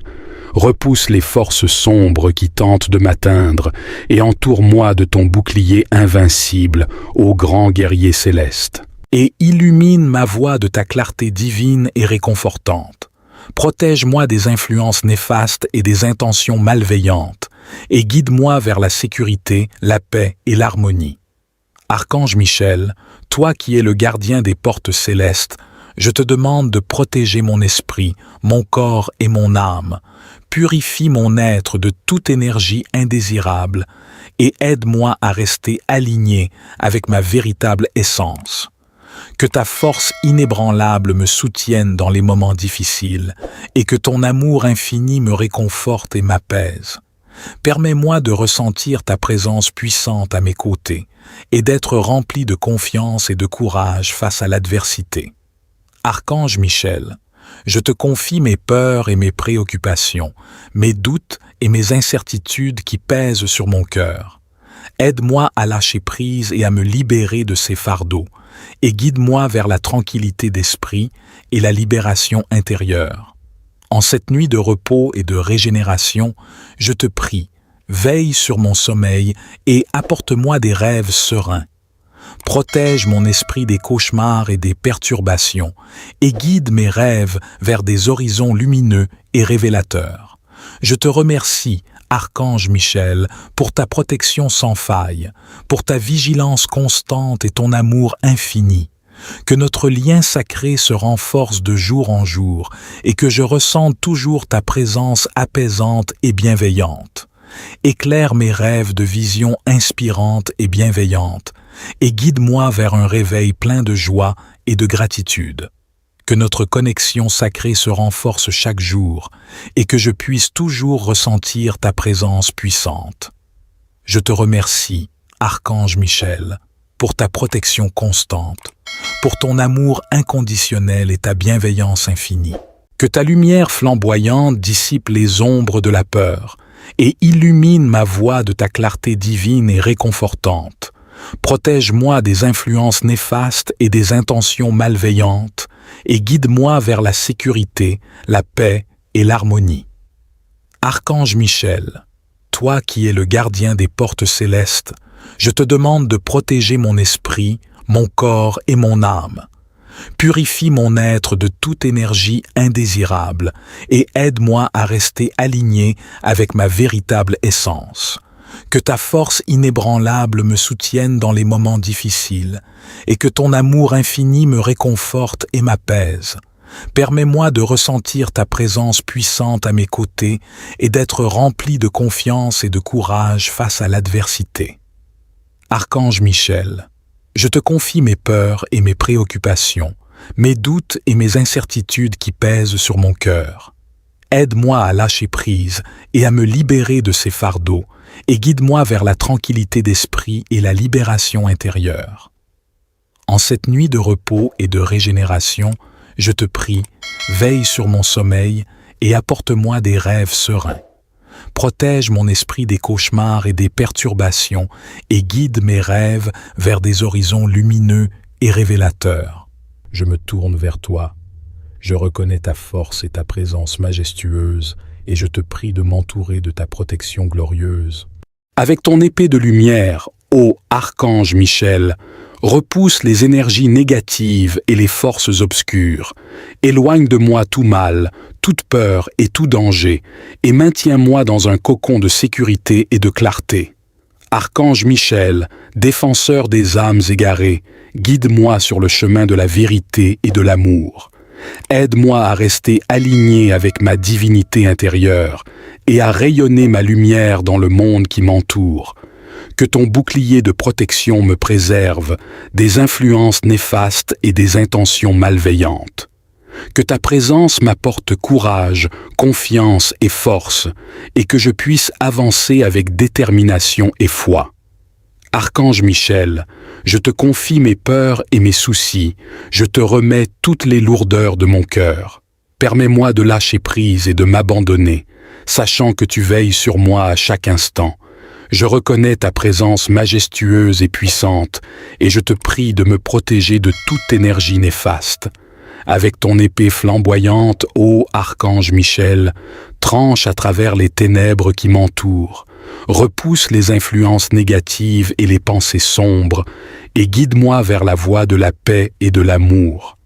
Repousse les forces sombres qui tentent de m'atteindre et entoure-moi de ton bouclier invincible, ô grand guerrier céleste. Et illumine ma voie de ta clarté divine et réconfortante. Protège-moi des influences néfastes et des intentions malveillantes, et guide-moi vers la sécurité, la paix et l'harmonie. Archange Michel, toi qui es le gardien des portes célestes, je te demande de protéger mon esprit, mon corps et mon âme. Purifie mon être de toute énergie indésirable et aide-moi à rester aligné avec ma véritable essence. Que ta force inébranlable me soutienne dans les moments difficiles et que ton amour infini me réconforte et m'apaise. Permets-moi de ressentir ta présence puissante à mes côtés et d'être rempli de confiance et de courage face à l'adversité. Archange Michel, je te confie mes peurs et mes préoccupations, mes doutes et mes incertitudes qui pèsent sur mon cœur. Aide-moi à lâcher prise et à me libérer de ces fardeaux, et guide-moi vers la tranquillité d'esprit et la libération intérieure. En cette nuit de repos et de régénération, je te prie, veille sur mon sommeil et apporte-moi des rêves sereins. Protège mon esprit des cauchemars et des perturbations et guide mes rêves vers des horizons lumineux et révélateurs. Je te remercie, Archange Michel, pour ta protection sans faille, pour ta vigilance constante et ton amour infini. Que notre lien sacré se renforce de jour en jour et que je ressente toujours ta présence apaisante et bienveillante. Éclaire mes rêves de visions inspirantes et bienveillantes et guide-moi vers un réveil plein de joie et de gratitude. Que notre connexion sacrée se renforce chaque jour et que je puisse toujours ressentir ta présence puissante. Je te remercie, Archange Michel, pour ta protection constante, pour ton amour inconditionnel et ta bienveillance infinie. Que ta lumière flamboyante dissipe les ombres de la peur et illumine ma voie de ta clarté divine et réconfortante. Protège-moi des influences néfastes et des intentions malveillantes et guide-moi vers la sécurité, la paix et l'harmonie. Archange Michel, toi qui es le gardien des portes célestes, je te demande de protéger mon esprit, mon corps et mon âme. Purifie mon être de toute énergie indésirable et aide-moi à rester aligné avec ma véritable essence. Que ta force inébranlable me soutienne dans les moments difficiles et que ton amour infini me réconforte et m'apaise. Permets-moi de ressentir ta présence puissante à mes côtés et d'être rempli de confiance et de courage face à l'adversité. Archange Michel, je te confie mes peurs et mes préoccupations, mes doutes et mes incertitudes qui pèsent sur mon cœur. Aide-moi à lâcher prise et à me libérer de ces fardeaux et guide-moi vers la tranquillité d'esprit et la libération intérieure. En cette nuit de repos et de régénération, je te prie, veille sur mon sommeil et apporte-moi des rêves sereins. Protège mon esprit des cauchemars et des perturbations et guide mes rêves vers des horizons lumineux et révélateurs. Je me tourne vers toi. Je reconnais ta force et ta présence majestueuse et je te prie de m'entourer de ta protection glorieuse. Avec ton épée de lumière, ô Archange Michel, repousse les énergies négatives et les forces obscures. Éloigne de moi tout mal, toute peur et tout danger, et maintiens-moi dans un cocon de sécurité et de clarté. Archange Michel, défenseur des âmes égarées, guide-moi sur le chemin de la vérité et de l'amour. Aide-moi à rester aligné avec ma divinité intérieure et à rayonner ma lumière dans le monde qui m'entoure. Que ton bouclier de protection me préserve des influences néfastes et des intentions malveillantes. Que ta présence m'apporte courage, confiance et force, et que je puisse avancer avec détermination et foi. Archange Michel, je te confie mes peurs et mes soucis, je te remets toutes les lourdeurs de mon cœur. Permets-moi de lâcher prise et de m'abandonner, sachant que tu veilles sur moi à chaque instant. Je reconnais ta présence majestueuse et puissante, et je te prie de me protéger de toute énergie néfaste. Avec ton épée flamboyante, ô Archange Michel, tranche à travers les ténèbres qui m'entourent, repousse les influences négatives et les pensées sombres, et guide-moi vers la voie de la paix et de l'amour.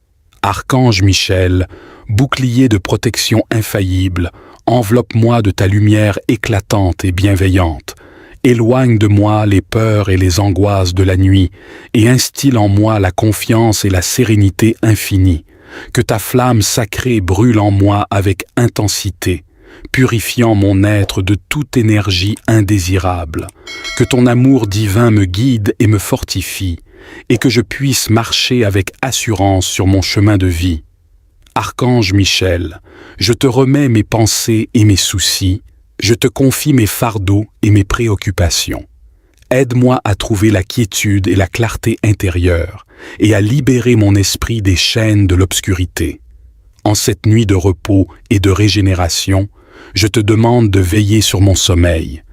Archange Michel, bouclier de protection infaillible, enveloppe-moi de ta lumière éclatante et bienveillante. Éloigne de moi les peurs et les angoisses de la nuit, et instille en moi la confiance et la sérénité infinie. Que ta flamme sacrée brûle en moi avec intensité, purifiant mon être de toute énergie indésirable. Que ton amour divin me guide et me fortifie, et que je puisse marcher avec assurance sur mon chemin de vie. Archange Michel, je te remets mes pensées et mes soucis, Je te confie mes fardeaux et mes préoccupations. Aide-moi à trouver la quiétude et la clarté intérieure et à libérer mon esprit des chaînes de l'obscurité. En cette nuit de repos et de régénération, je te demande de veiller sur mon sommeil.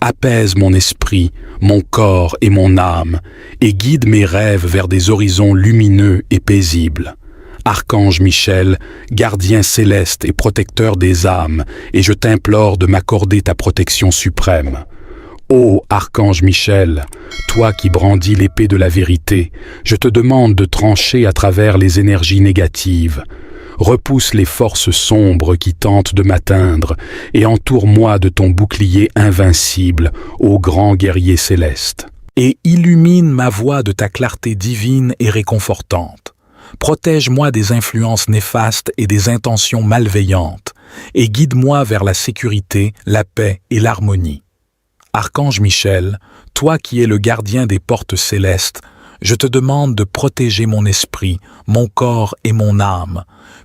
Apaise mon esprit, mon corps et mon âme, et guide mes rêves vers des horizons lumineux et paisibles. Archange Michel, gardien céleste et protecteur des âmes, et je t'implore de m'accorder ta protection suprême. Ô Archange Michel, toi qui brandis l'épée de la vérité, je te demande de trancher à travers les énergies négatives. Repousse les forces sombres qui tentent de m'atteindre et entoure-moi de ton bouclier invincible, ô grand guerrier céleste. Et illumine ma voie de ta clarté divine et réconfortante. Protège-moi des influences néfastes et des intentions malveillantes, et guide-moi vers la sécurité, la paix et l'harmonie. Archange Michel, toi qui es le gardien des portes célestes, je te demande de protéger mon esprit, mon corps et mon âme.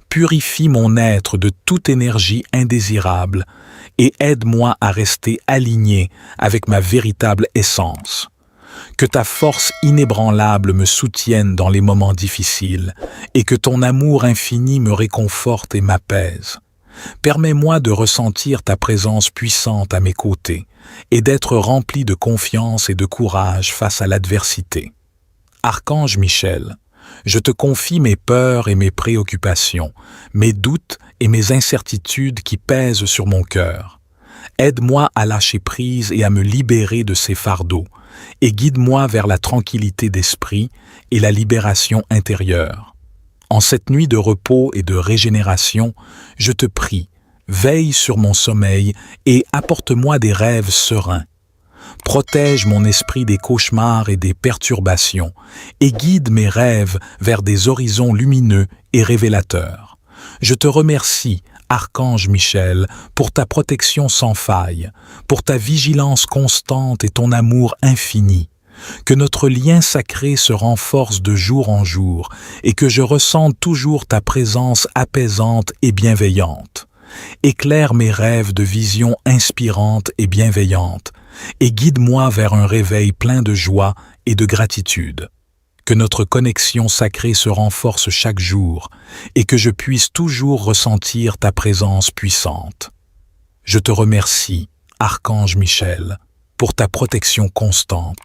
Purifie mon être de toute énergie indésirable et aide-moi à rester aligné avec ma véritable essence. Que ta force inébranlable me soutienne dans les moments difficiles et que ton amour infini me réconforte et m'apaise. Permets-moi de ressentir ta présence puissante à mes côtés et d'être rempli de confiance et de courage face à l'adversité. Archange Michel, je te confie mes peurs et mes préoccupations, mes doutes et mes incertitudes qui pèsent sur mon cœur. Aide-moi à lâcher prise et à me libérer de ces fardeaux, et guide-moi vers la tranquillité d'esprit et la libération intérieure. En cette nuit de repos et de régénération, je te prie, veille sur mon sommeil et apporte-moi des rêves sereins. Protège mon esprit des cauchemars et des perturbations et guide mes rêves vers des horizons lumineux et révélateurs. Je te remercie, Archange Michel, pour ta protection sans faille, pour ta vigilance constante et ton amour infini. Que notre lien sacré se renforce de jour en jour et que je ressente toujours ta présence apaisante et bienveillante. Éclaire mes rêves de visions inspirantes et bienveillantes et guide-moi vers un réveil plein de joie et de gratitude. Que notre connexion sacrée se renforce chaque jour et que je puisse toujours ressentir ta présence puissante. Je te remercie, Archange Michel, pour ta protection constante,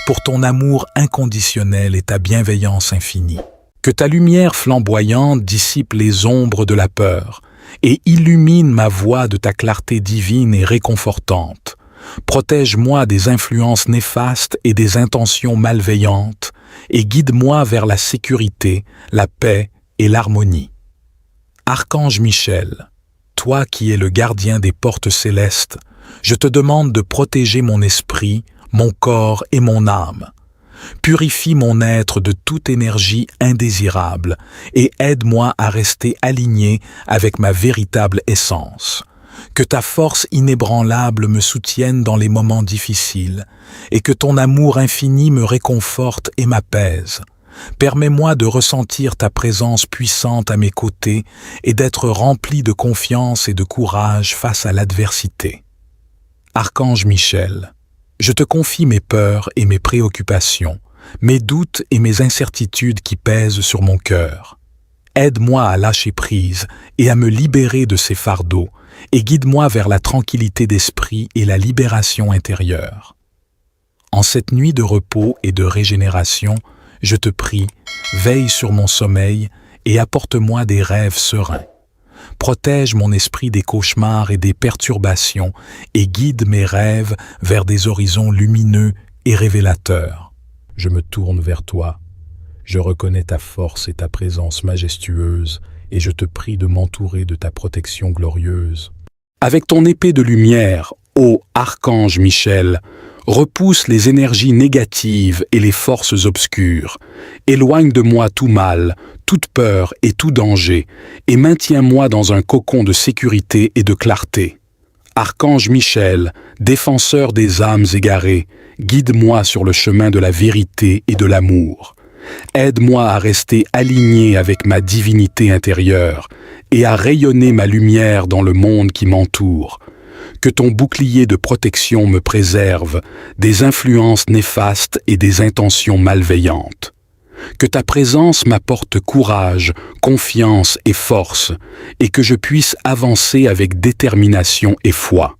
pour ton amour inconditionnel et ta bienveillance infinie. Que ta lumière flamboyante dissipe les ombres de la peur et illumine ma voie de ta clarté divine et réconfortante. Protège-moi des influences néfastes et des intentions malveillantes et guide-moi vers la sécurité, la paix et l'harmonie. Archange Michel, toi qui es le gardien des portes célestes, je te demande de protéger mon esprit, mon corps et mon âme. Purifie mon être de toute énergie indésirable et aide-moi à rester aligné avec ma véritable essence. Que ta force inébranlable me soutienne dans les moments difficiles et que ton amour infini me réconforte et m'apaise. Permets-moi de ressentir ta présence puissante à mes côtés et d'être rempli de confiance et de courage face à l'adversité. Archange Michel, je te confie mes peurs et mes préoccupations, mes doutes et mes incertitudes qui pèsent sur mon cœur. Aide-moi à lâcher prise et à me libérer de ces fardeaux et guide-moi vers la tranquillité d'esprit et la libération intérieure. En cette nuit de repos et de régénération, je te prie, veille sur mon sommeil et apporte-moi des rêves sereins. Protège mon esprit des cauchemars et des perturbations et guide mes rêves vers des horizons lumineux et révélateurs. Je me tourne vers toi. Je reconnais ta force et ta présence majestueuse et je te prie de m'entourer de ta protection glorieuse. Avec ton épée de lumière, ô Archange Michel, repousse les énergies négatives et les forces obscures. Éloigne de moi tout mal, toute peur et tout danger, et maintiens-moi dans un cocon de sécurité et de clarté. Archange Michel, défenseur des âmes égarées, guide-moi sur le chemin de la vérité et de l'amour. Aide-moi à rester aligné avec ma divinité intérieure et à rayonner ma lumière dans le monde qui m'entoure. que ton bouclier de protection me préserve des influences néfastes et des intentions malveillantes. Que ta présence m'apporte courage, confiance et force, et que je puisse avancer avec détermination et foi.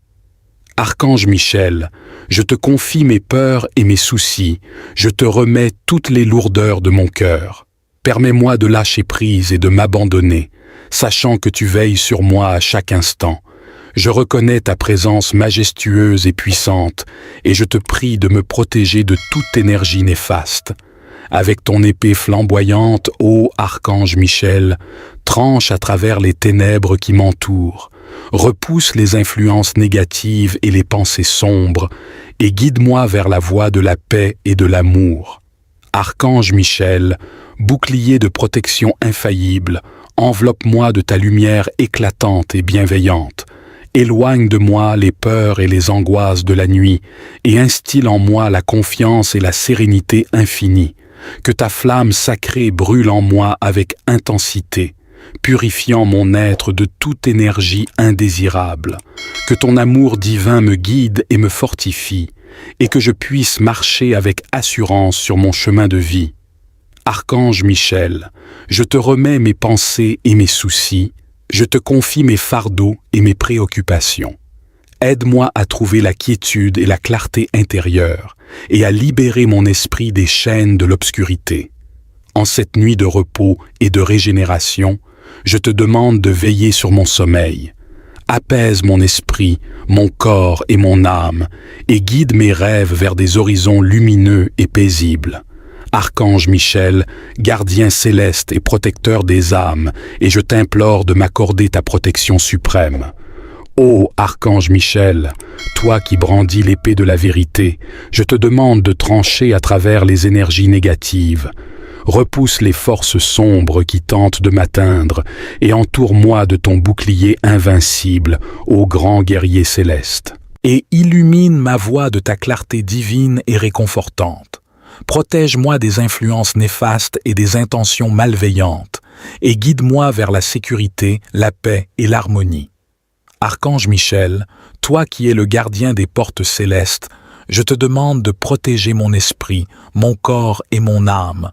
Archange Michel, je te confie mes peurs et mes soucis, je te remets toutes les lourdeurs de mon cœur. Permets-moi de lâcher prise et de m'abandonner, sachant que tu veilles sur moi à chaque instant. Je reconnais ta présence majestueuse et puissante, et je te prie de me protéger de toute énergie néfaste. Avec ton épée flamboyante, ô Archange Michel, tranche à travers les ténèbres qui m'entourent, repousse les influences négatives et les pensées sombres, et guide-moi vers la voie de la paix et de l'amour. Archange Michel, bouclier de protection infaillible, enveloppe-moi de ta lumière éclatante et bienveillante. Éloigne de moi les peurs et les angoisses de la nuit, et instille en moi la confiance et la sérénité infinie. Que ta flamme sacrée brûle en moi avec intensité, purifiant mon être de toute énergie indésirable. Que ton amour divin me guide et me fortifie, et que je puisse marcher avec assurance sur mon chemin de vie. Archange Michel, je te remets mes pensées et mes soucis, je te confie mes fardeaux et mes préoccupations. Aide-moi à trouver la quiétude et la clarté intérieure, et à libérer mon esprit des chaînes de l'obscurité. En cette nuit de repos et de régénération, je te demande de veiller sur mon sommeil. Apaise mon esprit, mon corps et mon âme, et guide mes rêves vers des horizons lumineux et paisibles. Archange Michel, gardien céleste et protecteur des âmes, et je t'implore de m'accorder ta protection suprême. Ô Archange Michel, toi qui brandis l'épée de la vérité, je te demande de trancher à travers les énergies négatives. Repousse les forces sombres qui tentent de m'atteindre et entoure-moi de ton bouclier invincible, ô grand guerrier céleste. Et illumine ma voie de ta clarté divine et réconfortante. Protège-moi des influences néfastes et des intentions malveillantes, et guide-moi vers la sécurité, la paix et l'harmonie. Archange Michel, toi qui es le gardien des portes célestes, je te demande de protéger mon esprit, mon corps et mon âme.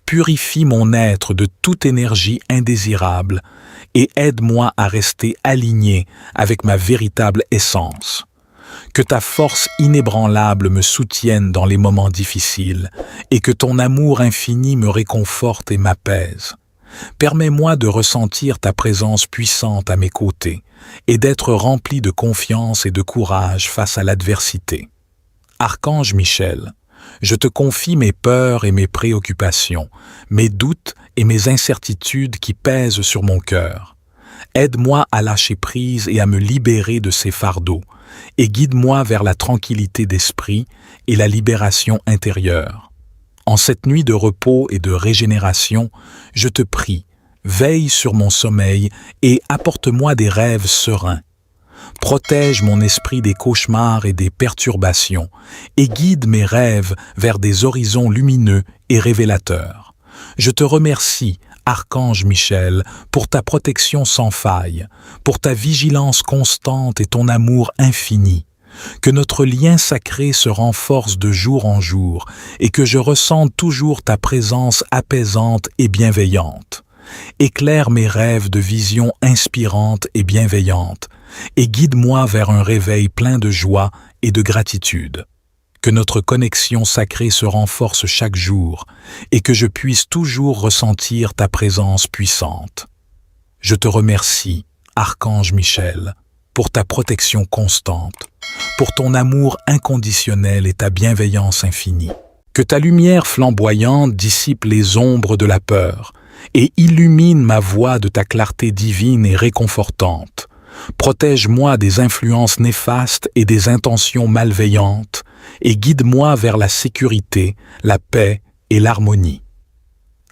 Purifie mon être de toute énergie indésirable et aide-moi à rester aligné avec ma véritable essence. Que ta force inébranlable me soutienne dans les moments difficiles et que ton amour infini me réconforte et m'apaise. Permets-moi de ressentir ta présence puissante à mes côtés et d'être rempli de confiance et de courage face à l'adversité. Archange Michel, je te confie mes peurs et mes préoccupations, mes doutes et mes incertitudes qui pèsent sur mon cœur. Aide-moi à lâcher prise et à me libérer de ces fardeaux, et guide-moi vers la tranquillité d'esprit et la libération intérieure. En cette nuit de repos et de régénération, je te prie, veille sur mon sommeil et apporte-moi des rêves sereins. Protège mon esprit des cauchemars et des perturbations et guide mes rêves vers des horizons lumineux et révélateurs. Je te remercie, Archange Michel, pour ta protection sans faille, pour ta vigilance constante et ton amour infini. Que notre lien sacré se renforce de jour en jour et que je ressente toujours ta présence apaisante et bienveillante. Éclaire mes rêves de visions inspirantes et bienveillantes et guide-moi vers un réveil plein de joie et de gratitude. Que notre connexion sacrée se renforce chaque jour et que je puisse toujours ressentir ta présence puissante. Je te remercie, Archange Michel, pour ta protection constante, pour ton amour inconditionnel et ta bienveillance infinie. Que ta lumière flamboyante dissipe les ombres de la peur et illumine ma voie de ta clarté divine et réconfortante. Protège-moi des influences néfastes et des intentions malveillantes et guide-moi vers la sécurité, la paix et l'harmonie.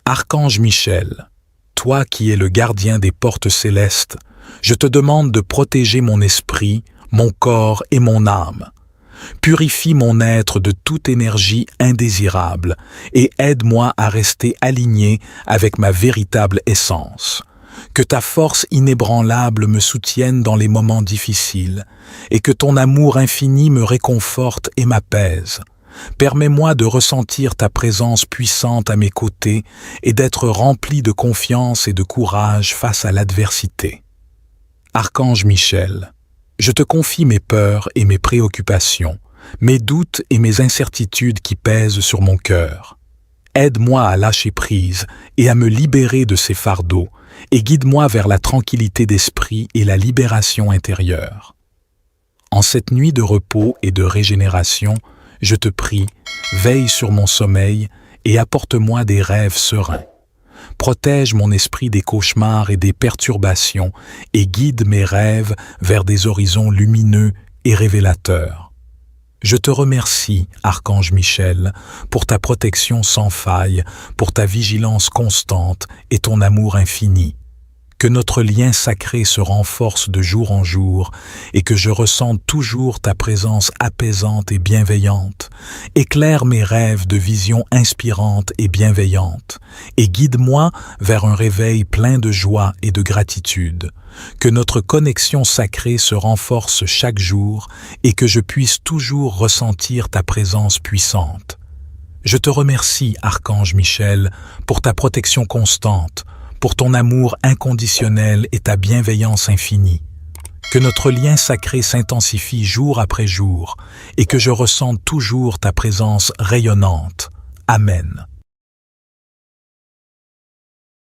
Archange Michel, toi qui es le gardien des portes célestes, je te demande de protéger mon esprit, mon corps et mon âme. Purifie mon être de toute énergie indésirable et aide-moi à rester aligné avec ma véritable essence. Que ta force inébranlable me soutienne dans les moments difficiles, et que ton amour infini me réconforte et m'apaise. Permets-moi de ressentir ta présence puissante à mes côtés et d'être rempli de confiance et de courage face à l'adversité. Archange Michel, je te confie mes peurs et mes préoccupations, mes doutes et mes incertitudes qui pèsent sur mon cœur. Aide-moi à lâcher prise et à me libérer de ces fardeaux, et guide-moi vers la tranquillité d'esprit et la libération intérieure. En cette nuit de repos et de régénération, je te prie, veille sur mon sommeil et apporte-moi des rêves sereins. Protège mon esprit des cauchemars et des perturbations et guide mes rêves vers des horizons lumineux et révélateurs. Je te remercie, Archange Michel, pour ta protection sans faille, pour ta vigilance constante et ton amour infini. Que notre lien sacré se renforce de jour en jour et que je ressente toujours ta présence apaisante et bienveillante. Éclaire mes rêves de visions inspirantes et bienveillantes et guide-moi vers un réveil plein de joie et de gratitude. Que notre connexion sacrée se renforce chaque jour et que je puisse toujours ressentir ta présence puissante. Je te remercie, Archange Michel, pour ta protection constante, pour ton amour inconditionnel et ta bienveillance infinie. Que notre lien sacré s'intensifie jour après jour et que je ressente toujours ta présence rayonnante. Amen.